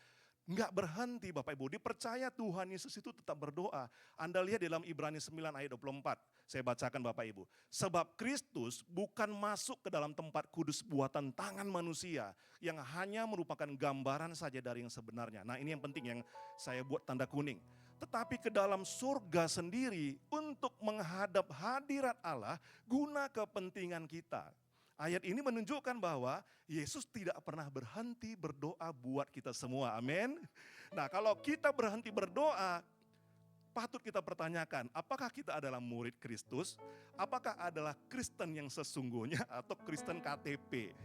enggak berhenti Bapak Ibu, dipercaya Tuhan Yesus itu tetap berdoa. Anda lihat di dalam Ibrani 9 ayat 24, saya bacakan Bapak Ibu. Sebab Kristus bukan masuk ke dalam tempat kudus buatan tangan manusia, yang hanya merupakan gambaran saja dari yang sebenarnya. Nah ini yang penting yang saya buat tanda kuning. Tetapi ke dalam surga sendiri untuk menghadap hadirat Allah guna kepentingan kita. Ayat ini menunjukkan bahwa Yesus tidak pernah berhenti berdoa buat kita semua, amin. Nah kalau kita berhenti berdoa, patut kita pertanyakan, apakah kita adalah murid Kristus? Apakah adalah Kristen yang sesungguhnya atau Kristen KTP?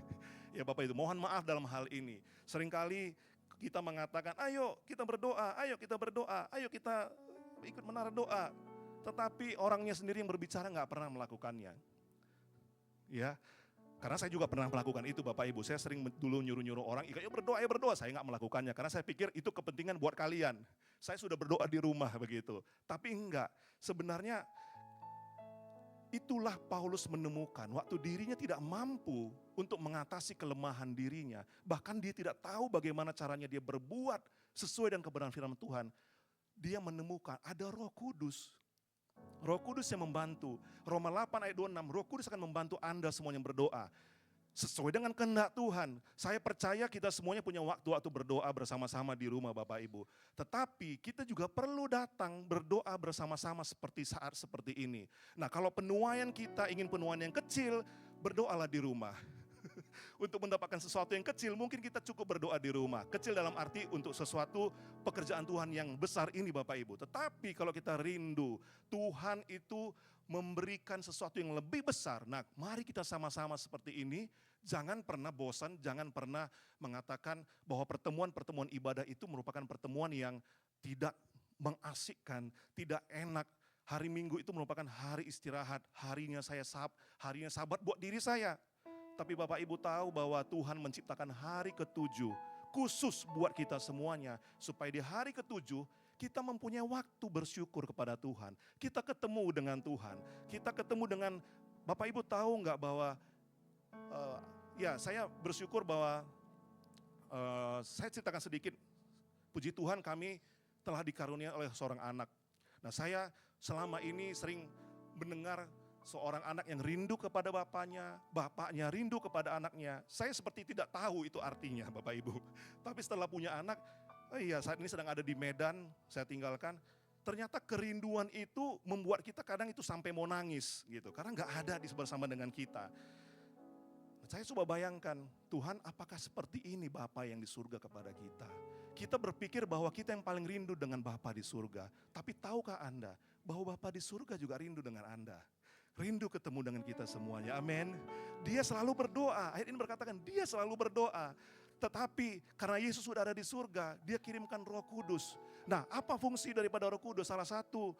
Ya Bapak Ibu, mohon maaf dalam hal ini. Seringkali kita mengatakan, ayo kita berdoa, ayo kita berdoa, ayo kita ikut menara doa. Tetapi orangnya sendiri yang berbicara nggak pernah melakukannya. Ya. Karena saya juga pernah melakukan itu Bapak Ibu. Saya sering dulu nyuruh-nyuruh orang, ayo berdoa. Saya nggak melakukannya karena saya pikir itu kepentingan buat kalian. Saya sudah berdoa di rumah begitu. Tapi enggak, sebenarnya itulah Paulus menemukan waktu dirinya tidak mampu untuk mengatasi kelemahan dirinya. Bahkan dia tidak tahu bagaimana caranya dia berbuat sesuai dengan kebenaran firman Tuhan. Dia menemukan ada Roh Kudus. Roh Kudus yang membantu. Roma 8 ayat 26, Roh Kudus akan membantu Anda semuanya berdoa sesuai dengan kehendak Tuhan. Saya percaya kita semuanya punya waktu-waktu berdoa bersama-sama di rumah Bapak Ibu. Tetapi kita juga perlu datang berdoa bersama-sama seperti saat seperti ini. Nah kalau penuaian kita ingin penuaian yang kecil, berdoalah di rumah. Untuk mendapatkan sesuatu yang kecil, mungkin kita cukup berdoa di rumah. Kecil dalam arti untuk sesuatu pekerjaan Tuhan yang besar ini Bapak Ibu. Tetapi kalau kita rindu, Tuhan itu memberikan sesuatu yang lebih besar. Nah mari kita sama-sama seperti ini. Jangan pernah bosan, jangan pernah mengatakan bahwa pertemuan-pertemuan ibadah itu merupakan pertemuan yang tidak mengasikkan, tidak enak. Hari Minggu itu merupakan hari istirahat, harinya sabat buat diri saya. Tapi Bapak Ibu tahu bahwa Tuhan menciptakan hari ke-7 khusus buat kita semuanya. Supaya di hari ke-7 kita mempunyai waktu bersyukur kepada Tuhan. Kita ketemu dengan Tuhan. Kita ketemu dengan, Bapak Ibu tahu nggak bahwa, saya bersyukur bahwa, saya ceritakan sedikit, puji Tuhan kami telah dikaruniai oleh seorang anak. Nah saya selama ini sering mendengar Seorang anak yang rindu kepada bapaknya rindu kepada anaknya. Saya seperti tidak tahu itu artinya Bapak Ibu. Tapi setelah punya anak, oh iya saat ini sedang ada di Medan, saya tinggalkan. Ternyata kerinduan itu membuat kita kadang itu sampai mau nangis gitu. Karena nggak ada bersama dengan kita. Saya coba bayangkan, Tuhan apakah seperti ini Bapa yang di surga kepada kita? Kita berpikir bahwa kita yang paling rindu dengan Bapa di surga. Tapi tahukah Anda bahwa Bapa di surga juga rindu dengan Anda? Rindu ketemu dengan kita semuanya, amin. Dia selalu berdoa, ayat ini berkatakan dia selalu berdoa. Tetapi karena Yesus sudah ada di surga, dia kirimkan Roh Kudus. Nah, apa fungsi daripada Roh Kudus? Salah satu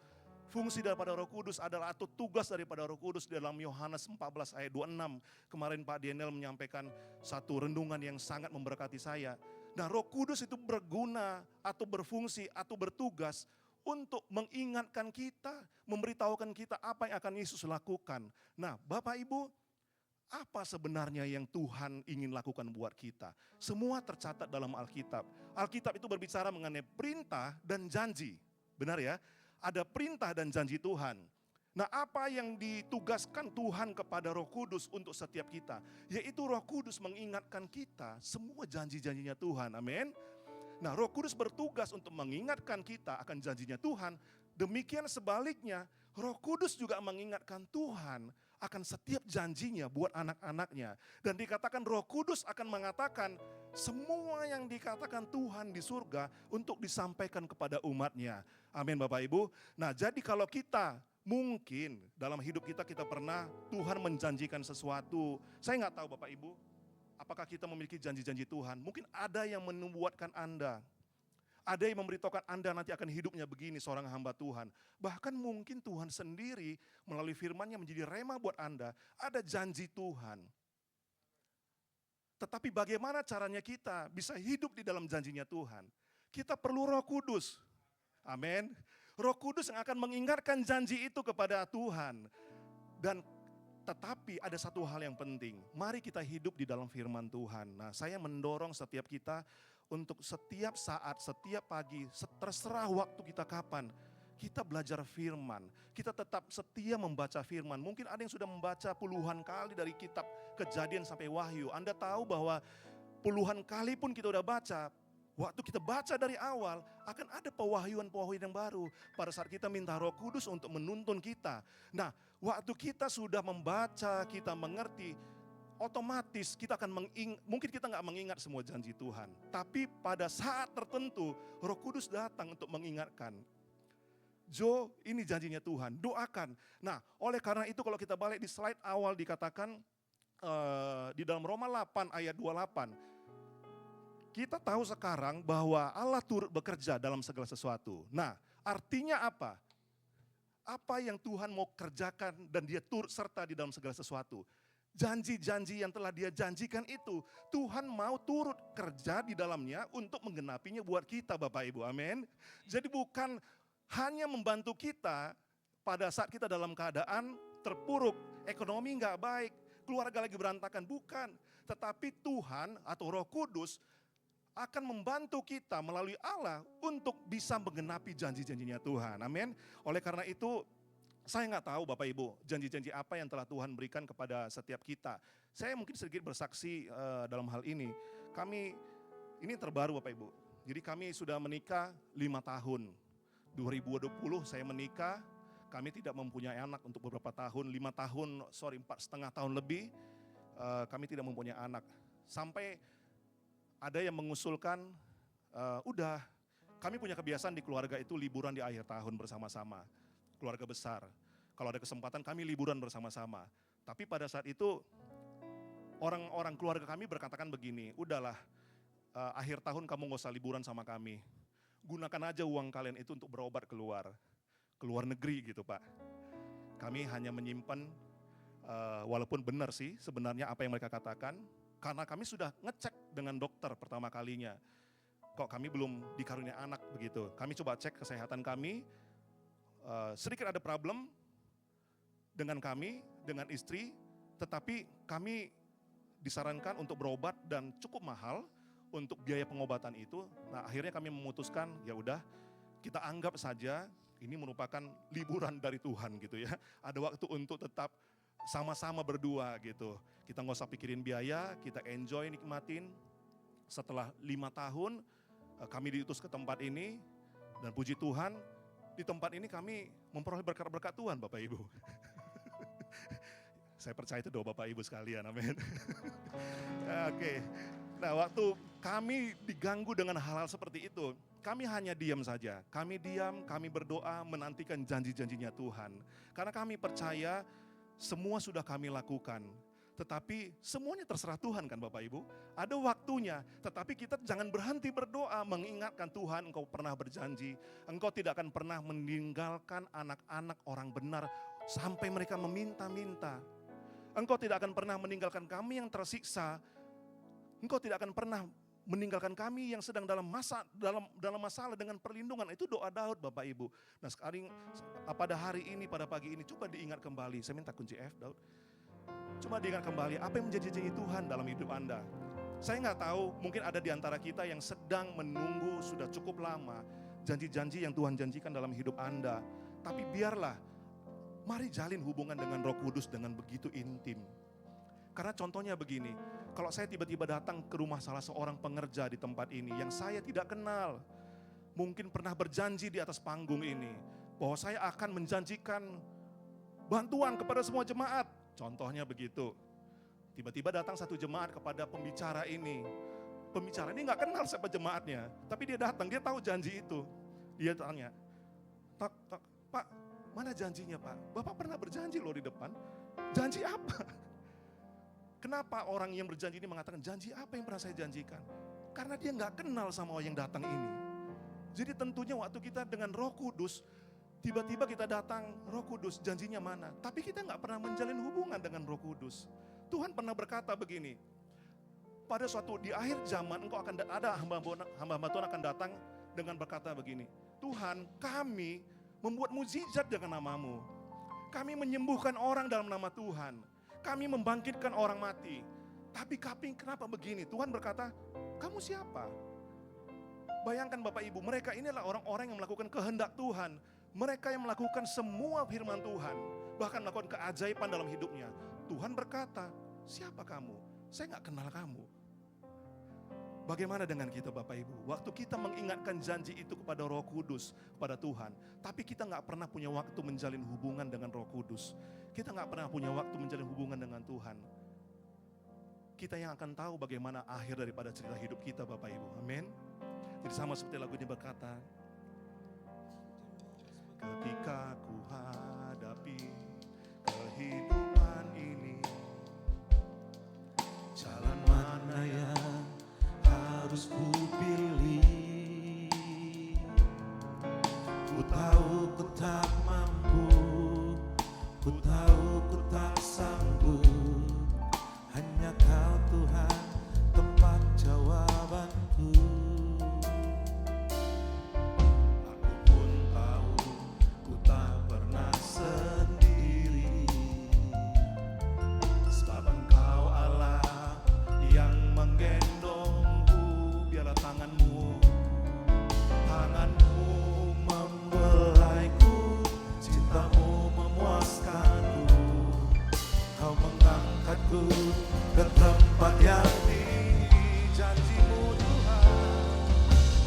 fungsi daripada Roh Kudus adalah atau tugas daripada Roh Kudus dalam Yohanes 14 ayat 26. Kemarin Pak Daniel menyampaikan satu renungan yang sangat memberkati saya. Nah, Roh Kudus itu berguna atau berfungsi atau bertugas untuk mengingatkan kita, memberitahukan kita apa yang akan Yesus lakukan. Nah, Bapak Ibu, apa sebenarnya yang Tuhan ingin lakukan buat kita? Semua tercatat dalam Alkitab. Alkitab itu berbicara mengenai perintah dan janji. Benar ya? Ada perintah dan janji Tuhan. Nah, apa yang ditugaskan Tuhan kepada Roh Kudus untuk setiap kita? Yaitu Roh Kudus mengingatkan kita semua janji-janjinya Tuhan. Amin. Nah, Roh Kudus bertugas untuk mengingatkan kita akan janjinya Tuhan. Demikian sebaliknya, Roh Kudus juga mengingatkan Tuhan akan setiap janjinya buat anak-anaknya. Dan dikatakan Roh Kudus akan mengatakan semua yang dikatakan Tuhan di surga untuk disampaikan kepada umatnya. Amin Bapak Ibu. Nah, jadi kalau kita mungkin dalam hidup kita pernah Tuhan menjanjikan sesuatu. Saya nggak tahu Bapak Ibu, apakah kita memiliki janji-janji Tuhan? Mungkin ada yang menubuatkan Anda. Ada yang memberitahukan Anda nanti akan hidupnya begini seorang hamba Tuhan. Bahkan mungkin Tuhan sendiri melalui firman-Nya menjadi rema buat Anda. Ada janji Tuhan. Tetapi bagaimana caranya kita bisa hidup di dalam janjinya Tuhan? Kita perlu Roh Kudus. Amin. Roh Kudus yang akan mengingatkan janji itu kepada Tuhan. Dan tetapi ada satu hal yang penting, mari kita hidup di dalam firman Tuhan. Nah, saya mendorong setiap kita untuk setiap saat, setiap pagi, terserah waktu kita kapan, kita belajar firman. Kita tetap setia membaca firman. Mungkin ada yang sudah membaca puluhan kali dari kitab Kejadian sampai Wahyu. Anda tahu bahwa puluhan kali pun kita udah baca, waktu kita baca dari awal, akan ada pewahyuan-pewahyuan yang baru. Pada saat kita minta Roh Kudus untuk menuntun kita. Nah, waktu kita sudah membaca, kita mengerti, otomatis kita akan mungkin kita nggak mengingat semua janji Tuhan. Tapi pada saat tertentu, Roh Kudus datang untuk mengingatkan. Jo, ini janjinya Tuhan, doakan. Nah, oleh karena itu kalau kita balik di slide awal dikatakan, di dalam Roma 8 ayat 28, kita tahu sekarang bahwa Allah turut bekerja dalam segala sesuatu. Nah, artinya apa? Apa yang Tuhan mau kerjakan dan dia turut serta di dalam segala sesuatu. Janji-janji yang telah dia janjikan itu, Tuhan mau turut kerja di dalamnya untuk menggenapinya buat kita Bapak Ibu, amin. Jadi bukan hanya membantu kita pada saat kita dalam keadaan terpuruk, ekonomi nggak baik, keluarga lagi berantakan, bukan. Tetapi Tuhan atau Roh Kudus akan membantu kita melalui Allah untuk bisa menggenapi janji-janjinya Tuhan. Amin. Oleh karena itu, saya nggak tahu Bapak Ibu, janji-janji apa yang telah Tuhan berikan kepada setiap kita. Saya mungkin sedikit bersaksi dalam hal ini. Ini terbaru Bapak Ibu. Jadi kami sudah menikah 5 tahun. 2020 saya menikah, kami tidak mempunyai anak untuk beberapa tahun, 4,5 tahun lebih, kami tidak mempunyai anak. Sampai ada yang mengusulkan, kami punya kebiasaan di keluarga itu liburan di akhir tahun bersama-sama. Keluarga besar. Kalau ada kesempatan kami liburan bersama-sama. Tapi pada saat itu orang-orang keluarga kami berkatakan begini, udahlah akhir tahun kamu gak usah liburan sama kami. Gunakan aja uang kalian itu untuk berobat ke luar negeri gitu Pak. Kami hanya menyimpan, walaupun benar sih sebenarnya apa yang mereka katakan, karena kami sudah ngecek dengan dokter pertama kalinya. Kok kami belum dikarunia anak begitu. Kami coba cek kesehatan kami, sedikit ada problem dengan kami, dengan istri, tetapi kami disarankan untuk berobat dan cukup mahal untuk biaya pengobatan itu. Nah, akhirnya kami memutuskan ya udah kita anggap saja ini merupakan liburan dari Tuhan gitu ya. Ada waktu untuk tetap sama-sama berdua gitu. Kita nggak usah pikirin biaya, kita enjoy, nikmatin. Setelah 5 tahun kami diutus ke tempat ini, dan puji Tuhan di tempat ini kami memperoleh berkat-berkat Tuhan Bapak Ibu. Saya percaya itu doa Bapak Ibu sekalian, amin. Oke, nah waktu kami diganggu dengan hal-hal seperti itu, kami hanya diam saja. Kami diam, kami berdoa menantikan janji-janjinya Tuhan. Karena kami percaya semua sudah kami lakukan. Tetapi semuanya terserah Tuhan kan Bapak Ibu. Ada waktunya, tetapi kita jangan berhenti berdoa mengingatkan Tuhan, Engkau pernah berjanji. Engkau tidak akan pernah meninggalkan anak-anak orang benar sampai mereka meminta-minta. Engkau tidak akan pernah meninggalkan kami yang tersiksa. Engkau tidak akan pernah meninggalkan kami yang sedang dalam masalah dengan perlindungan. Itu doa Daud Bapak Ibu. Nah sekarang pada hari ini, pada pagi ini coba diingat kembali. Saya minta kunci F Daud. Coba diingat kembali apa yang menjadi janji Tuhan dalam hidup Anda. Saya nggak tahu, mungkin ada di antara kita yang sedang menunggu sudah cukup lama janji-janji yang Tuhan janjikan dalam hidup Anda. Tapi biarlah, mari jalin hubungan dengan Roh Kudus dengan begitu intim. Karena contohnya begini, kalau saya tiba-tiba datang ke rumah salah seorang pengerja di tempat ini yang saya tidak kenal, mungkin pernah berjanji di atas panggung ini bahwa saya akan menjanjikan bantuan kepada semua jemaat. Contohnya begitu. Tiba-tiba datang satu jemaat kepada pembicara ini. Pembicara ini nggak kenal siapa jemaatnya, tapi dia datang, dia tahu janji itu. Dia tanya, Pak, mana janjinya Pak? Bapak pernah berjanji loh di depan. Janji apa? Kenapa orang yang berjanji ini mengatakan janji apa yang pernah saya janjikan? Karena dia nggak kenal sama orang yang datang ini. Jadi tentunya waktu kita dengan Roh Kudus, tiba-tiba kita datang, Roh Kudus janjinya mana? Tapi kita nggak pernah menjalin hubungan dengan Roh Kudus. Tuhan pernah berkata begini, pada suatu di akhir zaman engkau akan ada hamba-hamba Tuhan akan datang dengan berkata begini, Tuhan kami membuat mukjizat dengan namamu. Kami menyembuhkan orang dalam nama Tuhan. Kami membangkitkan orang mati. Tapi kenapa begini? Tuhan berkata, kamu siapa? Bayangkan Bapak Ibu, mereka inilah orang-orang yang melakukan kehendak Tuhan. Mereka yang melakukan semua firman Tuhan. Bahkan melakukan keajaiban dalam hidupnya. Tuhan berkata, siapa kamu? Saya gak kenal kamu. Bagaimana dengan kita Bapak Ibu? Waktu kita mengingatkan janji itu kepada Roh Kudus, kepada Tuhan. Tapi kita gak pernah punya waktu menjalin hubungan dengan Roh Kudus. Kita gak pernah punya waktu menjalin hubungan dengan Tuhan. Kita yang akan tahu bagaimana akhir daripada cerita hidup kita Bapak Ibu. Amin. Jadi sama seperti lagu ini berkata, ketika ku hadapi kehidupan ini, jalan mana yang harus ku pilih? Ku tahu ku tak mampu, ku tahu ku tak sanggup. Hanya Kau Tuhan tempat jawabanku. Aku pun tahu ku tak pernah sendiri, sebab Engkau Allah yang menggendongku. Biarlah tanganmu membelaiku, cintamu memuaskanku. Kau mengangkatku ke tempat yang tinggi. Janjimu Tuhan,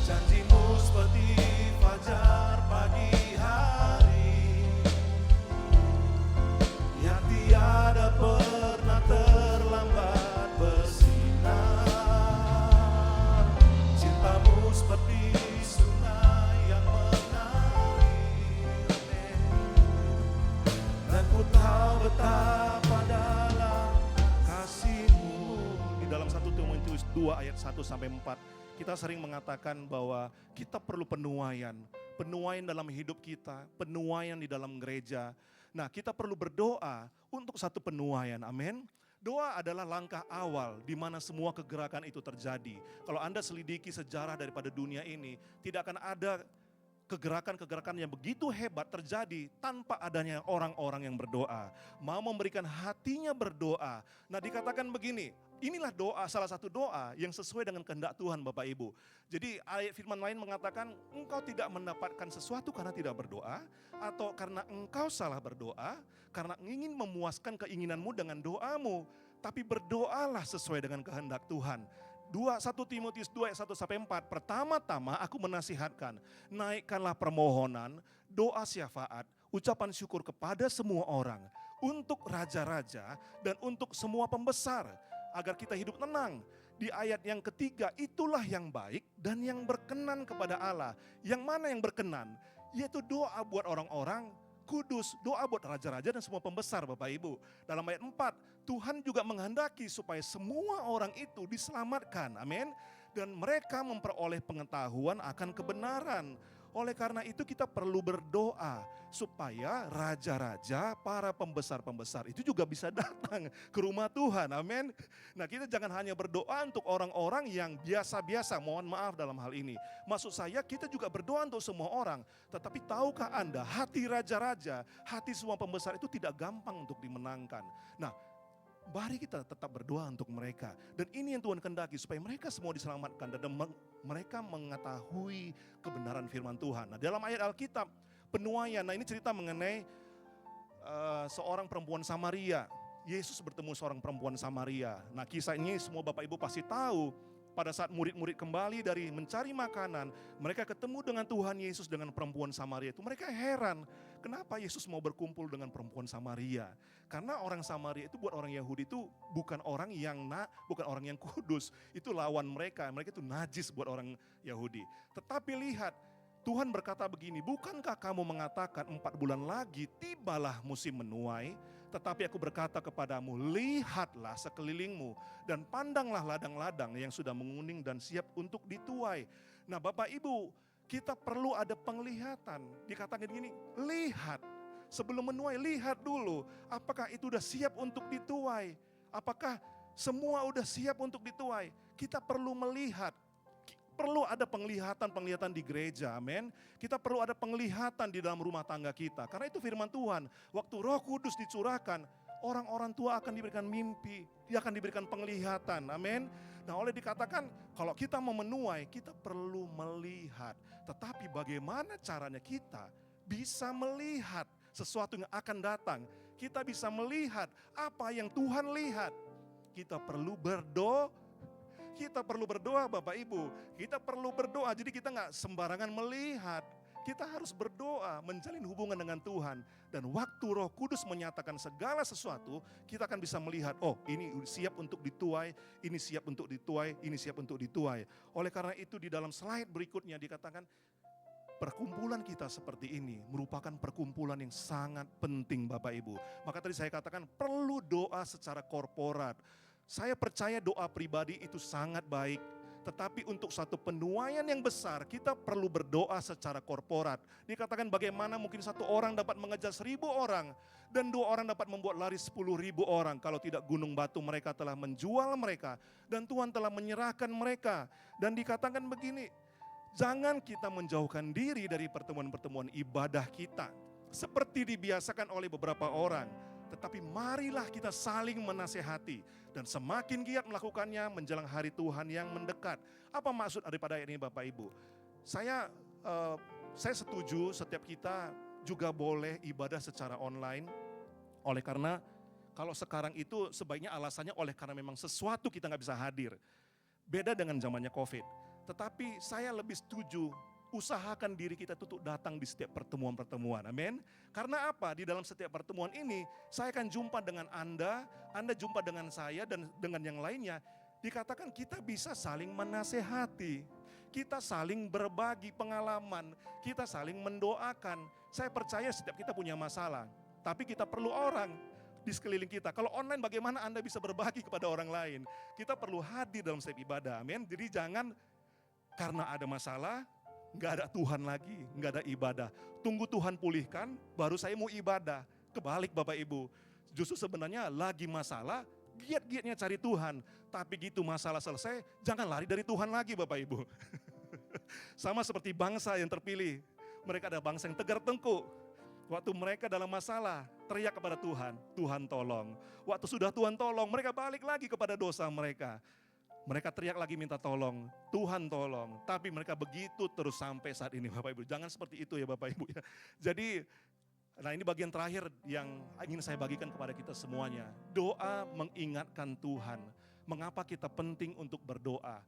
janjimu seperti fajar pagi hari, yang tiada pernah terlambat bersinar. Cintamu seperti sungai yang mengalir, dan ku tahu betapa dalam kasih-Mu. Di dalam 1 Timotius 2 ayat 1-4, kita sering mengatakan bahwa kita perlu penuaian dalam hidup kita, penuaian di dalam gereja. Nah, kita perlu berdoa untuk satu penuaian, amin. Doa adalah langkah awal di mana semua kegerakan itu terjadi. Kalau Anda selidiki sejarah daripada dunia ini, tidak akan ada kegerakan-kegerakan yang begitu hebat terjadi tanpa adanya orang-orang yang berdoa. Mau memberikan hatinya berdoa. Nah dikatakan begini, inilah doa, salah satu doa yang sesuai dengan kehendak Tuhan Bapak Ibu. Jadi ayat firman lain mengatakan, engkau tidak mendapatkan sesuatu karena tidak berdoa, atau karena engkau salah berdoa, karena ingin memuaskan keinginanmu dengan doamu, tapi berdoalah sesuai dengan kehendak Tuhan. 1 Timotius 2 ayat 1 sampai 4, pertama-tama aku menasihatkan, naikkanlah permohonan, doa syafaat, ucapan syukur kepada semua orang, untuk raja-raja dan untuk semua pembesar, agar kita hidup tenang. Di ayat yang ketiga, itulah yang baik dan yang berkenan kepada Allah. Yang mana yang berkenan? Yaitu doa buat orang-orang kudus, doa buat raja-raja dan semua pembesar Bapak Ibu. Dalam ayat 4, Tuhan juga menghendaki supaya semua orang itu diselamatkan, amin. Dan mereka memperoleh pengetahuan akan kebenaran. Oleh karena itu kita perlu berdoa supaya raja-raja, para pembesar-pembesar itu juga bisa datang ke rumah Tuhan, amin. Nah kita jangan hanya berdoa untuk orang-orang yang biasa-biasa, mohon maaf dalam hal ini. Maksud saya kita juga berdoa untuk semua orang. Tetapi tahukah Anda hati raja-raja, hati semua pembesar itu tidak gampang untuk dimenangkan. Nah, mari kita tetap berdoa untuk mereka. Dan ini yang Tuhan kehendaki supaya mereka semua diselamatkan dan mereka mengetahui kebenaran firman Tuhan. Nah, dalam ayat Alkitab penuaian, nah ini cerita mengenai seorang perempuan Samaria. Yesus bertemu seorang perempuan Samaria. Nah, kisah ini semua Bapak Ibu pasti tahu. Pada saat murid-murid kembali dari mencari makanan, mereka ketemu dengan Tuhan Yesus dengan perempuan Samaria itu. Mereka heran, kenapa Yesus mau berkumpul dengan perempuan Samaria? Karena orang Samaria itu buat orang Yahudi itu bukan orang yang bukan orang yang kudus. Itu lawan mereka, mereka itu najis buat orang Yahudi. Tetapi lihat, Tuhan berkata begini, bukankah kamu mengatakan 4 bulan lagi tibalah musim menuai? Tetapi aku berkata kepadamu, lihatlah sekelilingmu dan pandanglah ladang-ladang yang sudah menguning dan siap untuk dituai. Nah Bapak Ibu, kita perlu ada penglihatan. Dikatakan gini, lihat. Sebelum menuai, lihat dulu. Apakah itu sudah siap untuk dituai? Apakah semua sudah siap untuk dituai? Kita perlu melihat. Perlu ada penglihatan di gereja, amin. Kita perlu ada penglihatan di dalam rumah tangga kita. Karena itu firman Tuhan, waktu Roh Kudus dicurahkan, orang-orang tua akan diberikan mimpi, dia akan diberikan penglihatan, amin. Nah oleh dikatakan, kalau kita mau menuai, kita perlu melihat. Tetapi bagaimana caranya kita bisa melihat sesuatu yang akan datang. Kita bisa melihat apa yang Tuhan lihat. Kita perlu berdoa. Kita perlu berdoa Bapak Ibu, kita perlu berdoa, jadi kita gak sembarangan melihat. Kita harus berdoa, menjalin hubungan dengan Tuhan. Dan waktu Roh Kudus menyatakan segala sesuatu, kita akan bisa melihat, oh ini siap untuk dituai, ini siap untuk dituai, ini siap untuk dituai. Oleh karena itu di dalam slide berikutnya dikatakan, perkumpulan kita seperti ini merupakan perkumpulan yang sangat penting Bapak Ibu. Maka tadi saya katakan perlu doa secara korporat. Saya percaya doa pribadi itu sangat baik. Tetapi untuk satu penuaian yang besar kita perlu berdoa secara korporat. Dikatakan bagaimana mungkin 1 orang dapat mengejar 1000 orang. Dan 2 orang dapat membuat lari 10.000 orang. Kalau tidak gunung batu mereka telah menjual mereka. Dan Tuhan telah menyerahkan mereka. Dan dikatakan begini, jangan kita menjauhkan diri dari pertemuan-pertemuan ibadah kita. Seperti dibiasakan oleh beberapa orang. Tetapi marilah kita saling menasehati. Dan semakin giat melakukannya menjelang hari Tuhan yang mendekat. Apa maksud daripada ini Bapak Ibu? Saya setuju setiap kita juga boleh ibadah secara online. Oleh karena kalau sekarang itu sebaiknya alasannya oleh karena memang sesuatu kita gak bisa hadir. Beda dengan zamannya COVID. Tetapi saya lebih setuju usahakan diri kita untuk datang di setiap pertemuan-pertemuan, amin. Karena apa? Di dalam setiap pertemuan ini, saya akan jumpa dengan Anda jumpa dengan saya dan dengan yang lainnya. Dikatakan kita bisa saling menasehati, kita saling berbagi pengalaman, kita saling mendoakan. Saya percaya setiap kita punya masalah, tapi kita perlu orang di sekeliling kita. Kalau online bagaimana Anda bisa berbagi kepada orang lain? Kita perlu hadir dalam setiap ibadah, amin. Jadi jangan karena ada masalah, nggak ada Tuhan lagi, nggak ada ibadah. Tunggu Tuhan pulihkan, baru saya mau ibadah. Kebalik Bapak Ibu. Justru sebenarnya lagi masalah, giat-giatnya cari Tuhan. Tapi gitu masalah selesai, jangan lari dari Tuhan lagi Bapak Ibu. Sama seperti bangsa yang terpilih. Mereka ada bangsa yang tegar tengkuk. Waktu mereka dalam masalah, teriak kepada Tuhan, Tuhan tolong. Waktu sudah Tuhan tolong, mereka balik lagi kepada dosa mereka. Mereka teriak lagi minta tolong, Tuhan tolong. Tapi mereka begitu terus sampai saat ini Bapak Ibu. Jangan seperti itu ya Bapak Ibu ya. Jadi, nah ini bagian terakhir yang ingin saya bagikan kepada kita semuanya. Doa mengingatkan Tuhan. Mengapa kita penting untuk berdoa.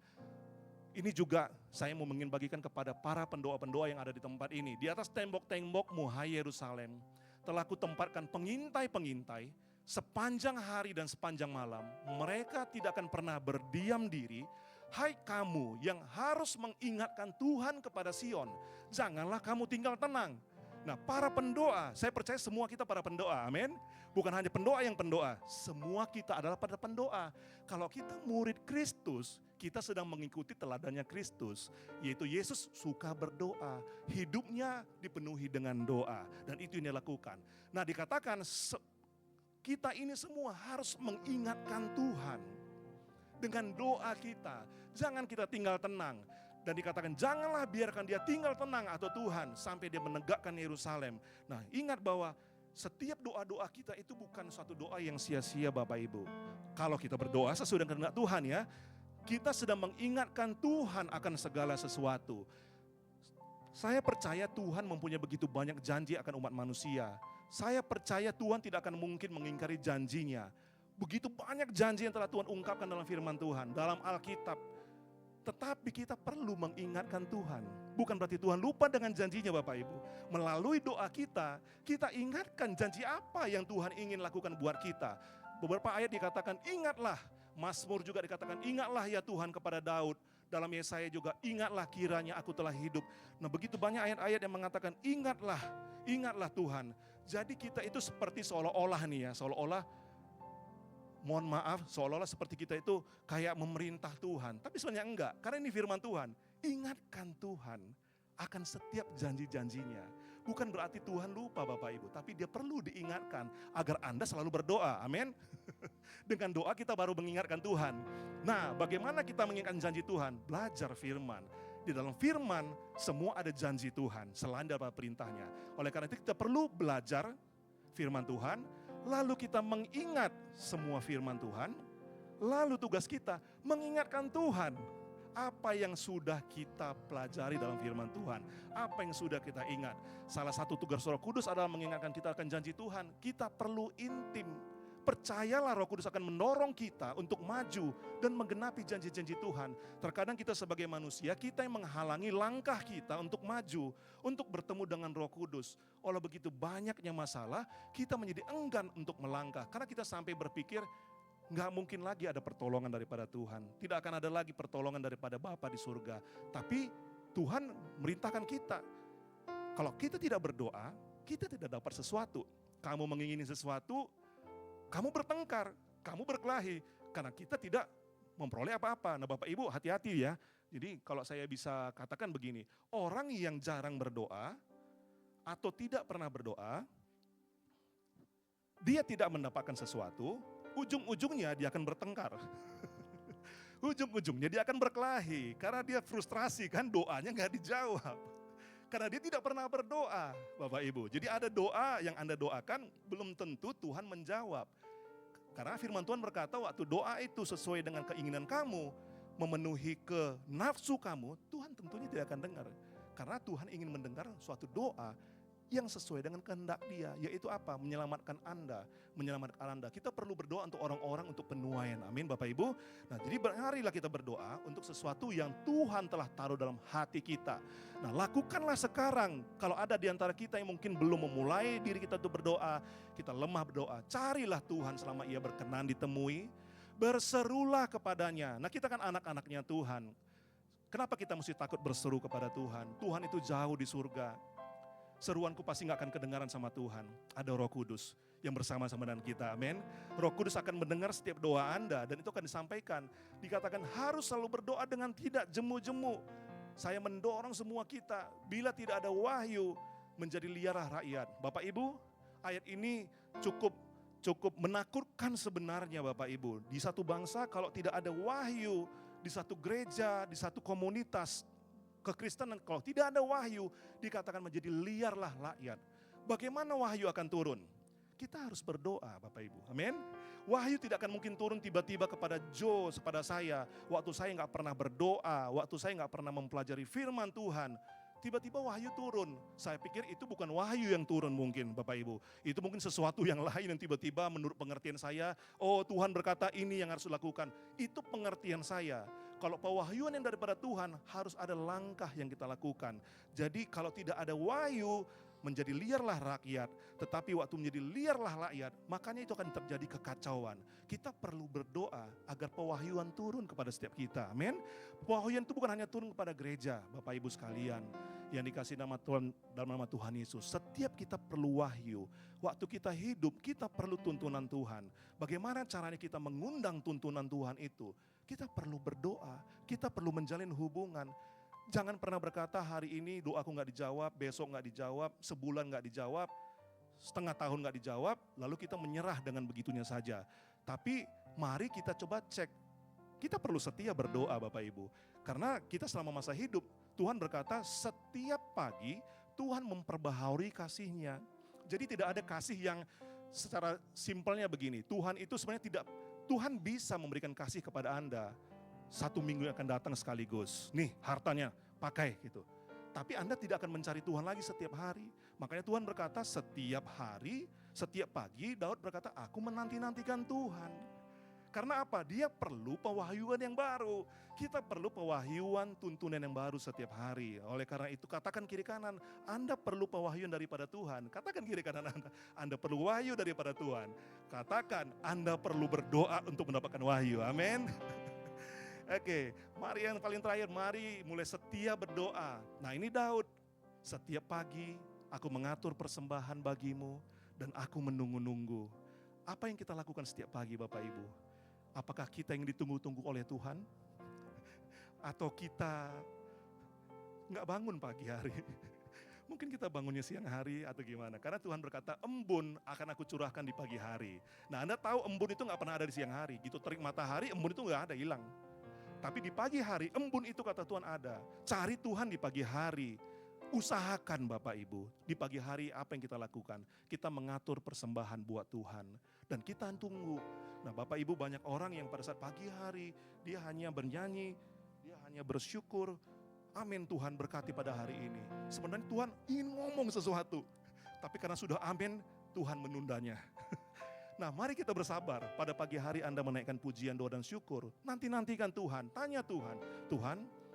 Ini juga saya mau ingin bagikan kepada para pendoa-pendoa yang ada di tempat ini. Di atas tembok-tembokmu, hai Yerusalem, telah kutempatkan pengintai-pengintai sepanjang hari dan sepanjang malam. Mereka tidak akan pernah berdiam diri. Hai kamu yang harus mengingatkan Tuhan kepada Sion, janganlah kamu tinggal tenang. Nah, para pendoa, saya percaya semua kita para pendoa, amin. Bukan hanya pendoa yang pendoa, semua kita adalah pada pendoa. Kalau kita murid Kristus, kita sedang mengikuti teladannya Kristus, yaitu Yesus suka berdoa, hidupnya dipenuhi dengan doa, dan itu yang dia lakukan. Nah, dikatakan kita ini semua harus mengingatkan Tuhan dengan doa kita. Jangan kita tinggal tenang. Dan dikatakan janganlah biarkan dia tinggal tenang atau Tuhan sampai dia menegakkan Yerusalem. Nah, ingat bahwa setiap doa-doa kita itu bukan suatu doa yang sia-sia Bapak Ibu. Kalau kita berdoa sesuai dengan kehendak Tuhan ya, kita sedang mengingatkan Tuhan akan segala sesuatu. Saya percaya Tuhan mempunyai begitu banyak janji akan umat manusia. Saya percaya Tuhan tidak akan mungkin mengingkari janjinya. Begitu banyak janji yang telah Tuhan ungkapkan dalam firman Tuhan, dalam Alkitab. Tetapi kita perlu mengingatkan Tuhan. Bukan berarti Tuhan lupa dengan janjinya Bapak Ibu. Melalui doa kita, kita ingatkan janji apa yang Tuhan ingin lakukan buat kita. Beberapa ayat dikatakan ingatlah. Mazmur juga dikatakan ingatlah ya Tuhan kepada Daud. Dalam Yesaya juga ingatlah kiranya aku telah hidup. Nah, begitu banyak ayat-ayat yang mengatakan ingatlah, ingatlah Tuhan. Jadi kita itu seperti seolah-olah nih ya, seolah-olah mohon maaf, seolah-olah seperti kita itu kayak memerintah Tuhan. Tapi sebenarnya enggak, karena ini firman Tuhan. Ingatkan Tuhan akan setiap janji-janjinya. Bukan berarti Tuhan lupa Bapak Ibu, tapi dia perlu diingatkan agar Anda selalu berdoa, amin. Dengan doa kita baru mengingatkan Tuhan. Nah, bagaimana kita mengingatkan janji Tuhan? Belajar firman. Di dalam firman semua ada janji Tuhan, selain daripada perintahnya. Oleh karena itu kita perlu belajar firman Tuhan, lalu kita mengingat semua firman Tuhan, lalu tugas kita mengingatkan Tuhan. Apa yang sudah kita pelajari dalam firman Tuhan, apa yang sudah kita ingat. Salah satu tugas Roh Kudus adalah mengingatkan kita akan janji Tuhan. Kita perlu intim. Percayalah Roh Kudus akan mendorong kita untuk maju dan menggenapi janji-janji Tuhan. Terkadang kita sebagai manusia, kita yang menghalangi langkah kita untuk maju, untuk bertemu dengan Roh Kudus. Oleh begitu banyaknya masalah, kita menjadi enggan untuk melangkah. Karena kita sampai berpikir, nggak mungkin lagi ada pertolongan daripada Tuhan. Tidak akan ada lagi pertolongan daripada Bapa di surga. Tapi Tuhan merintahkan kita, kalau kita tidak berdoa, kita tidak dapat sesuatu. Kamu mengingini sesuatu, kamu bertengkar, kamu berkelahi, karena kita tidak memperoleh apa-apa. Nah Bapak Ibu hati-hati ya. Jadi kalau saya bisa katakan begini, orang yang jarang berdoa atau tidak pernah berdoa, dia tidak mendapatkan sesuatu, ujung-ujungnya dia akan bertengkar. Ujung-ujungnya dia akan berkelahi, karena dia frustrasi kan doanya gak dijawab. Karena dia tidak pernah berdoa, Bapak Ibu. Jadi ada doa yang Anda doakan, belum tentu Tuhan menjawab. Karena firman Tuhan berkata waktu doa itu sesuai dengan keinginan kamu, memenuhi ke nafsu kamu, Tuhan tentunya tidak akan dengar. Karena Tuhan ingin mendengar suatu doa yang sesuai dengan kehendak Dia, yaitu apa? Menyelamatkan Anda, menyelamatkan Anda. Kita perlu berdoa untuk orang-orang untuk penuaian. Amin Bapak Ibu. Nah, jadi marilah kita berdoa untuk sesuatu yang Tuhan telah taruh dalam hati kita. Nah, lakukanlah sekarang. Kalau ada di antara kita yang mungkin belum memulai diri kita untuk berdoa, kita lemah berdoa, carilah Tuhan selama Ia berkenan ditemui. Berserulah kepadanya. Nah, kita kan anak-anaknya Tuhan. Kenapa kita mesti takut berseru kepada Tuhan? Tuhan itu jauh di surga. Seruanku pasti gak akan kedengaran sama Tuhan. Ada Roh Kudus yang bersama-sama dengan kita, amin. Roh Kudus akan mendengar setiap doa Anda dan itu akan disampaikan. Dikatakan harus selalu berdoa dengan tidak jemu-jemu. Saya mendorong semua kita, bila tidak ada wahyu, menjadi liarlah rakyat. Bapak Ibu, ayat ini cukup menakutkan sebenarnya Bapak Ibu. Di satu bangsa kalau tidak ada wahyu, di satu gereja, di satu komunitas kekristenan, kalau tidak ada wahyu, dikatakan menjadi liarlah rakyat. Bagaimana wahyu akan turun? Kita harus berdoa Bapak Ibu, amin. Wahyu tidak akan mungkin turun tiba-tiba kepada Joe, kepada saya. Waktu saya nggak pernah berdoa, waktu saya nggak pernah mempelajari firman Tuhan. Tiba-tiba wahyu turun. Saya pikir itu bukan wahyu yang turun mungkin Bapak Ibu. Itu mungkin sesuatu yang lain yang tiba-tiba menurut pengertian saya. Oh Tuhan berkata ini yang harus dilakukan. Itu pengertian saya. Kalau pewahyuan yang daripada Tuhan harus ada langkah yang kita lakukan. Jadi kalau tidak ada wahyu, menjadi liarlah rakyat, tetapi waktu menjadi liarlah rakyat, makanya itu akan terjadi kekacauan. Kita perlu berdoa agar pewahyuan turun kepada setiap kita, amin. Pewahyuan itu bukan hanya turun kepada gereja, Bapak Ibu sekalian, yang dikasih nama Tuhan dalam nama Tuhan Yesus. Setiap kita perlu wahyu. Waktu kita hidup, kita perlu tuntunan Tuhan. Bagaimana caranya kita mengundang tuntunan Tuhan itu? Kita perlu berdoa, kita perlu menjalin hubungan. Jangan pernah berkata hari ini doaku gak dijawab, besok gak dijawab, sebulan gak dijawab, setengah tahun gak dijawab, lalu kita menyerah dengan begitunya saja. Tapi mari kita coba cek, kita perlu setia berdoa Bapak Ibu. Karena kita selama masa hidup, Tuhan berkata setiap pagi Tuhan memperbaharui kasih-Nya. Jadi tidak ada kasih yang secara simpelnya begini, Tuhan itu sebenarnya tidak, Tuhan bisa memberikan kasih kepada Anda. 1 minggu yang akan datang sekaligus. Nih hartanya pakai gitu. Tapi Anda tidak akan mencari Tuhan lagi setiap hari. Makanya Tuhan berkata setiap hari, setiap pagi Daud berkata aku menanti-nantikan Tuhan. Karena apa? Dia perlu pewahyuan yang baru. Kita perlu pewahyuan tuntunan yang baru setiap hari. Oleh karena itu katakan kiri kanan, Anda perlu pewahyuan daripada Tuhan. Katakan kiri kanan Anda perlu wahyu daripada Tuhan. Katakan Anda perlu berdoa untuk mendapatkan wahyu. Amin. Oke, mari yang paling terakhir, mari mulai setia berdoa. Nah ini Daud, setiap pagi aku mengatur persembahan bagimu dan aku menunggu-nunggu. Apa yang kita lakukan setiap pagi Bapak Ibu? Apakah kita yang ditunggu-tunggu oleh Tuhan? Atau kita nggak bangun pagi hari? Mungkin kita bangunnya siang hari atau gimana? Karena Tuhan berkata embun akan aku curahkan di pagi hari. Nah Anda tahu embun itu nggak pernah ada di siang hari. Gitu terik matahari embun itu nggak ada, hilang. Tapi di pagi hari, embun itu kata Tuhan ada. Cari Tuhan di pagi hari. Usahakan Bapak Ibu, di pagi hari apa yang kita lakukan? Kita mengatur persembahan buat Tuhan. Dan kita tunggu. Nah Bapak Ibu banyak orang yang pada saat pagi hari, dia hanya bernyanyi, dia hanya bersyukur. Amin Tuhan berkati pada hari ini. Sebenarnya Tuhan ingin ngomong sesuatu. Tapi karena sudah amin, Tuhan menundanya. Nah mari kita bersabar, pada pagi hari Anda menaikkan pujian, doa dan syukur. Nantikan Tuhan, tanya Tuhan.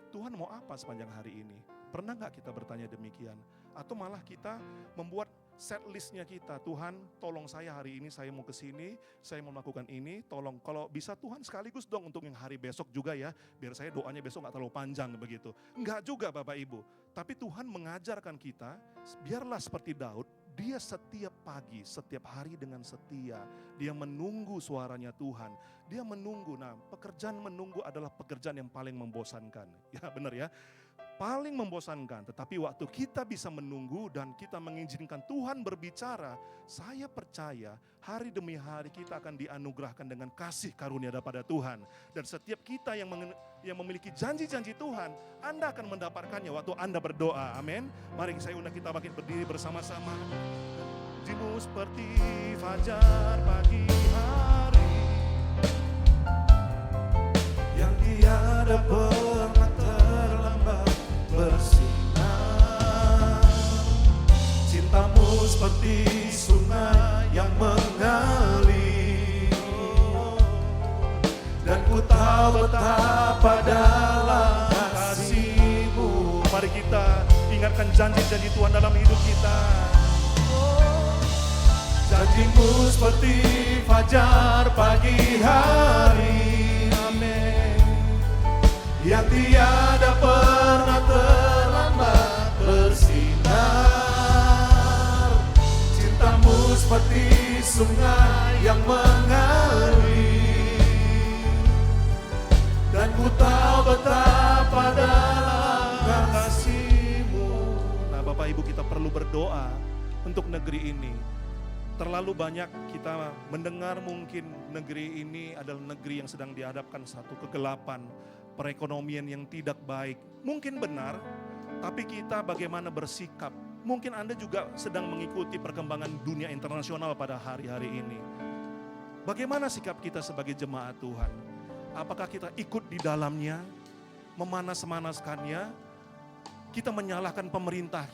Tuhan mau apa sepanjang hari ini? Pernah gak kita bertanya demikian? Atau malah kita membuat set listnya kita. Tuhan tolong saya hari ini, saya mau ke sini, saya mau melakukan ini. Tolong kalau bisa Tuhan sekaligus dong untuk yang hari besok juga ya. Biar saya doanya besok gak terlalu panjang begitu. Enggak juga Bapak Ibu. Tapi Tuhan mengajarkan kita, biarlah seperti Daud. Dia setiap pagi, setiap hari dengan setia. Dia menunggu suaranya Tuhan. Dia menunggu. Nah, pekerjaan menunggu adalah pekerjaan yang paling membosankan. Ya, benar ya. Paling membosankan. Tetapi waktu kita bisa menunggu dan kita mengizinkan Tuhan berbicara, saya percaya hari demi hari kita akan dianugerahkan dengan kasih karunia daripada Tuhan. Dan setiap kita yang memiliki janji-janji Tuhan, Anda akan mendapatkannya waktu Anda berdoa. Amin. Mari saya undang kita bangkit berdiri bersama-sama. Janjimu seperti fajar pagi hari yang tiada pernah terlambat bersinar. Cintamu seperti sungai yang mengalir, dan ku tahu betapa dalam kasih-Mu. Mari kita ingatkan janji-janji Tuhan dalam hidup kita. Janji-Mu seperti fajar pagi hari, amin, yang tiada pernah terlambat bersinar. Cintamu seperti sungai yang mengalir, dan ku tahu betapa dalam kasih-Mu. Nah Bapak Ibu, kita perlu berdoa untuk negeri ini. Terlalu banyak kita mendengar mungkin negeri ini adalah negeri yang sedang dihadapkan satu kegelapan, perekonomian yang tidak baik. Mungkin benar, tapi kita bagaimana bersikap Mungkin Anda juga sedang mengikuti perkembangan dunia internasional pada hari-hari ini. Bagaimana sikap kita sebagai jemaat Tuhan? Apakah kita ikut di dalamnya, memanas-manaskannya, kita menyalahkan pemerintah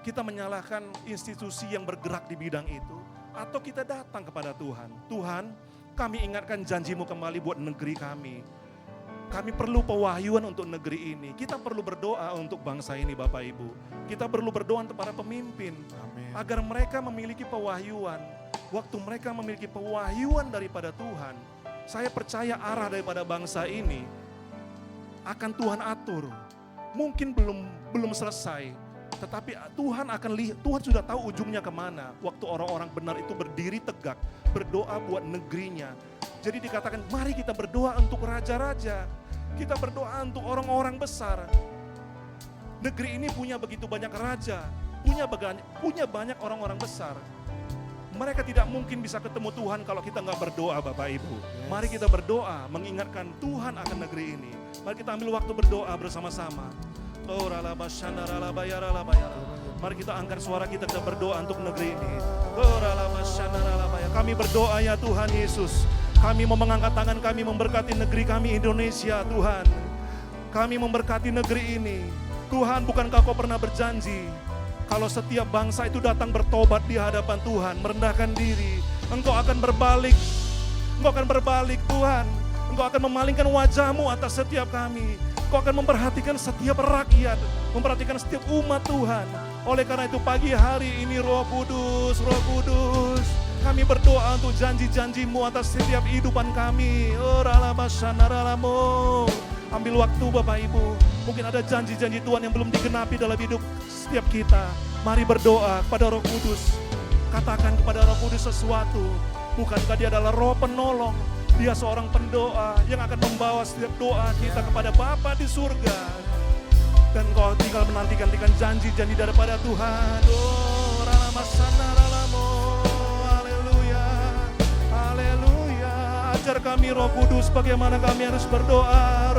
kita menyalahkan institusi yang bergerak di bidang itu, atau kita datang kepada Tuhan. Tuhan, kami ingatkan janji-Mu kembali buat negeri kami. Kami perlu pewahyuan untuk negeri ini. Kita perlu berdoa untuk bangsa ini Bapak Ibu. Kita perlu berdoa untuk para pemimpin. Agar mereka memiliki pewahyuan. Waktu mereka memiliki pewahyuan daripada Tuhan, saya percaya arah daripada bangsa ini akan Tuhan atur. Mungkin belum selesai, tetapi Tuhan akan lihat, Tuhan sudah tahu ujungnya kemana. Waktu orang-orang benar itu berdiri tegak, berdoa buat negerinya. Jadi dikatakan, mari kita berdoa untuk raja-raja. Kita berdoa untuk orang-orang besar. Negeri ini punya begitu banyak raja, punya banyak orang-orang besar. Mereka tidak mungkin bisa ketemu Tuhan kalau kita nggak berdoa Bapak Ibu. Mari kita berdoa mengingatkan Tuhan akan negeri ini. Mari kita ambil waktu berdoa bersama-sama. Mari kita angkat suara kita berdoa untuk negeri ini. Kami berdoa ya Tuhan Yesus. Kami mau mengangkat tangan kami memberkati negeri kami Indonesia Tuhan. Kami memberkati negeri ini. Tuhan, bukankah Kau pernah berjanji kalau setiap bangsa itu datang bertobat di hadapan Tuhan, merendahkan diri, Engkau akan berbalik. Engkau akan berbalik Tuhan. Engkau akan memalingkan wajah-Mu atas setiap kami. Engkau akan memperhatikan setiap rakyat, memperhatikan setiap umat Tuhan. Oleh karena itu pagi hari ini Roh Kudus, kami berdoa untuk janji-janji-Mu atas setiap kehidupan kami. Ambil waktu Bapak Ibu. Mungkin ada janji-janji Tuhan yang belum digenapi dalam hidup setiap kita. Mari berdoa kepada Roh Kudus. Katakan kepada Roh Kudus sesuatu. Bukankah Dia adalah Roh penolong? Dia seorang pendoa yang akan membawa setiap doa kita kepada Bapa di surga. Dan Kau tinggal menantikan janji-janji daripada Tuhan. Ajar kami Roh Kudus bagaimana kami harus berdoa.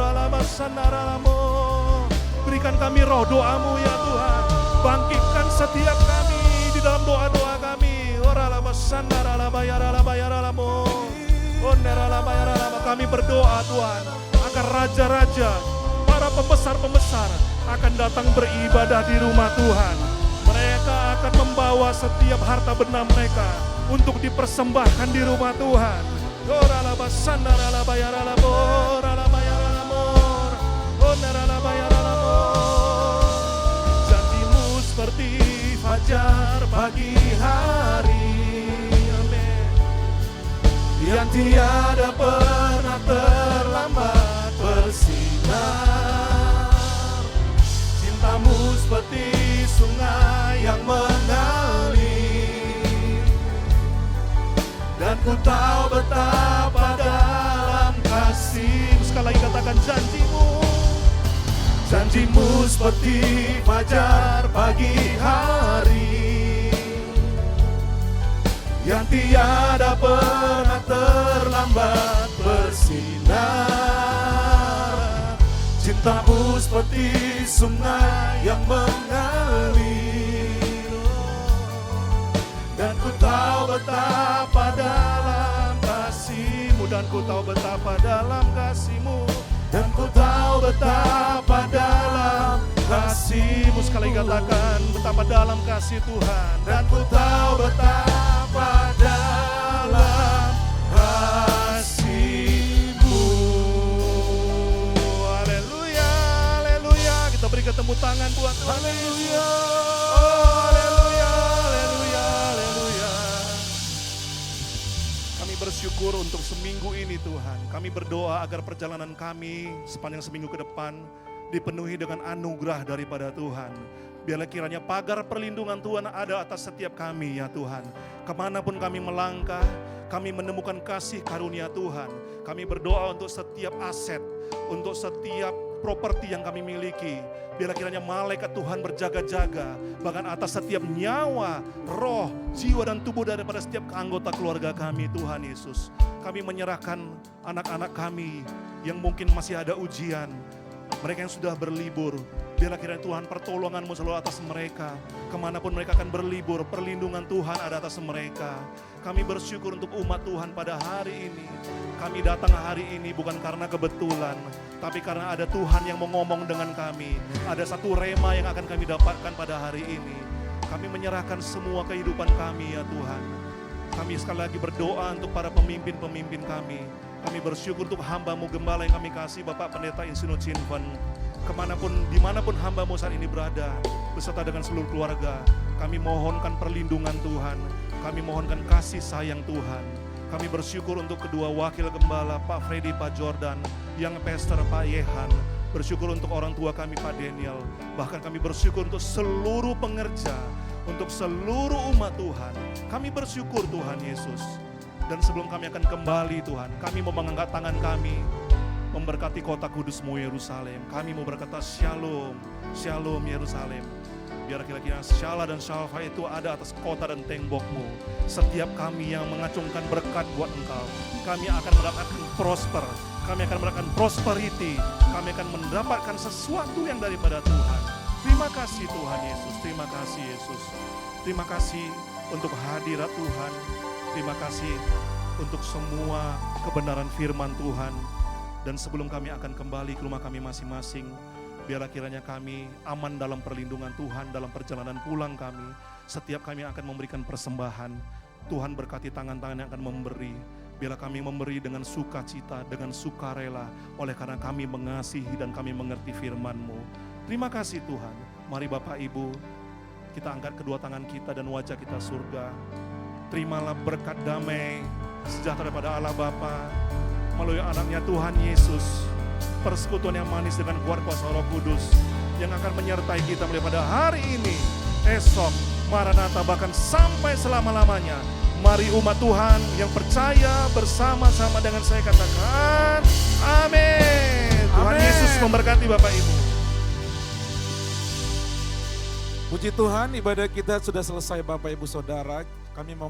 Berikan kami roh doa-Mu ya Tuhan. Bangkitkan setiap kami di dalam doa-doa kami. Kami berdoa Tuhan agar raja-raja, para pembesar-pembesar akan datang beribadah di rumah Tuhan. Mereka akan membawa setiap harta benda mereka untuk dipersembahkan di rumah Tuhan. Janji-Mu seperti fajar pagi hari, amin, yang tiada pernah terlambat bersinar. Cinta-Mu seperti sungai yang mengalir, dan ku tahu betapa dalam kasih-Mu. Sekali lagi katakan janji-Mu. Janji-Mu seperti fajar pagi hari, yang tiada pernah terlambat bersinar. Cinta-Mu seperti sungai yang mengalir, dan ku tahu betapa dalam kasih-Mu. Dan ku tahu betapa dalam kasih-Mu. Dan ku tahu betapa dalam kasih-Mu. Sekali katakan betapa dalam kasih Tuhan. Dan ku tahu betapa dalam kasih-Mu. Haleluya, haleluya. Kita beri ketemu tangan buat Tuhan. Haleluya. Bersyukur untuk seminggu ini Tuhan. Kami berdoa agar perjalanan kami sepanjang seminggu ke depan dipenuhi dengan anugerah daripada Tuhan. Biarlah kiranya pagar perlindungan Tuhan ada atas setiap kami ya Tuhan. Kemanapun kami melangkah, kami menemukan kasih karunia Tuhan. Kami berdoa untuk setiap aset, untuk setiap properti yang kami miliki. Biarlah kiranya malaikat Tuhan berjaga-jaga, bahkan atas setiap nyawa, roh, jiwa dan tubuh daripada setiap anggota keluarga kami Tuhan Yesus. Kami menyerahkan anak-anak kami yang mungkin masih ada ujian. Mereka yang sudah berlibur, biarlah kiranya Tuhan pertolongan-Mu selalu atas mereka. Kemanapun mereka akan berlibur, perlindungan Tuhan ada atas mereka. Kami bersyukur untuk umat Tuhan pada hari ini. Kami datang hari ini bukan karena kebetulan, tapi karena ada Tuhan yang mau ngomong dengan kami. Ada satu rema yang akan kami dapatkan pada hari ini. Kami menyerahkan semua kehidupan kami ya Tuhan. Kami sekali lagi berdoa untuk para pemimpin-pemimpin kami. Kami bersyukur untuk hamba-Mu gembala yang kami kasih, Bapak Pendeta Insino Cinvan. Dimanapun hamba-Mu saat ini berada, beserta dengan seluruh keluarga, kami mohonkan perlindungan Tuhan. Kami mohonkan kasih sayang Tuhan. Kami bersyukur untuk kedua wakil gembala, Pak Freddy, Pak Jordan, yang pastor Pak Yehan. Bersyukur untuk orang tua kami, Pak Daniel. Bahkan kami bersyukur untuk seluruh pengerja, untuk seluruh umat Tuhan. Kami bersyukur Tuhan Yesus. Dan sebelum kami akan kembali Tuhan, kami mau mengangkat tangan kami, memberkati kota kudus-Mu Yerusalem. Kami mau berkata Shalom, Shalom Yerusalem. Biar kira-kira shalom dan shalva itu ada atas kota dan tembok-Mu. Setiap kami yang mengacungkan berkat buat Engkau, kami akan mendapatkan prosper. Kami akan mendapatkan prosperity. Kami akan mendapatkan sesuatu yang daripada Tuhan. Terima kasih Tuhan Yesus. Terima kasih Yesus. Terima kasih untuk hadirat Tuhan. Terima kasih untuk semua kebenaran firman Tuhan. Dan sebelum kami akan kembali ke rumah kami masing-masing, biarlah kiranya kami aman dalam perlindungan Tuhan dalam perjalanan pulang kami. Setiap kami akan memberikan persembahan, Tuhan berkati tangan-tangan yang akan memberi. Biarlah kami memberi dengan sukacita, dengan sukarela, oleh karena kami mengasihi dan kami mengerti firman-Mu. Terima kasih Tuhan. Mari Bapak Ibu, kita angkat kedua tangan kita dan wajah kita surga. Terimalah berkat damai sejahtera daripada Allah Bapa melalui anaknya Tuhan Yesus. Persekutuan yang manis dengan kuat kuasa Roh Kudus yang akan menyertai kita mulai pada hari ini, esok, Maranatha, bahkan sampai selama-lamanya. Mari umat Tuhan yang percaya bersama-sama dengan saya katakan amin. Tuhan Amin. Yesus memberkati Bapak Ibu. Puji Tuhan, ibadah kita sudah selesai Bapak Ibu Saudara. Kami mau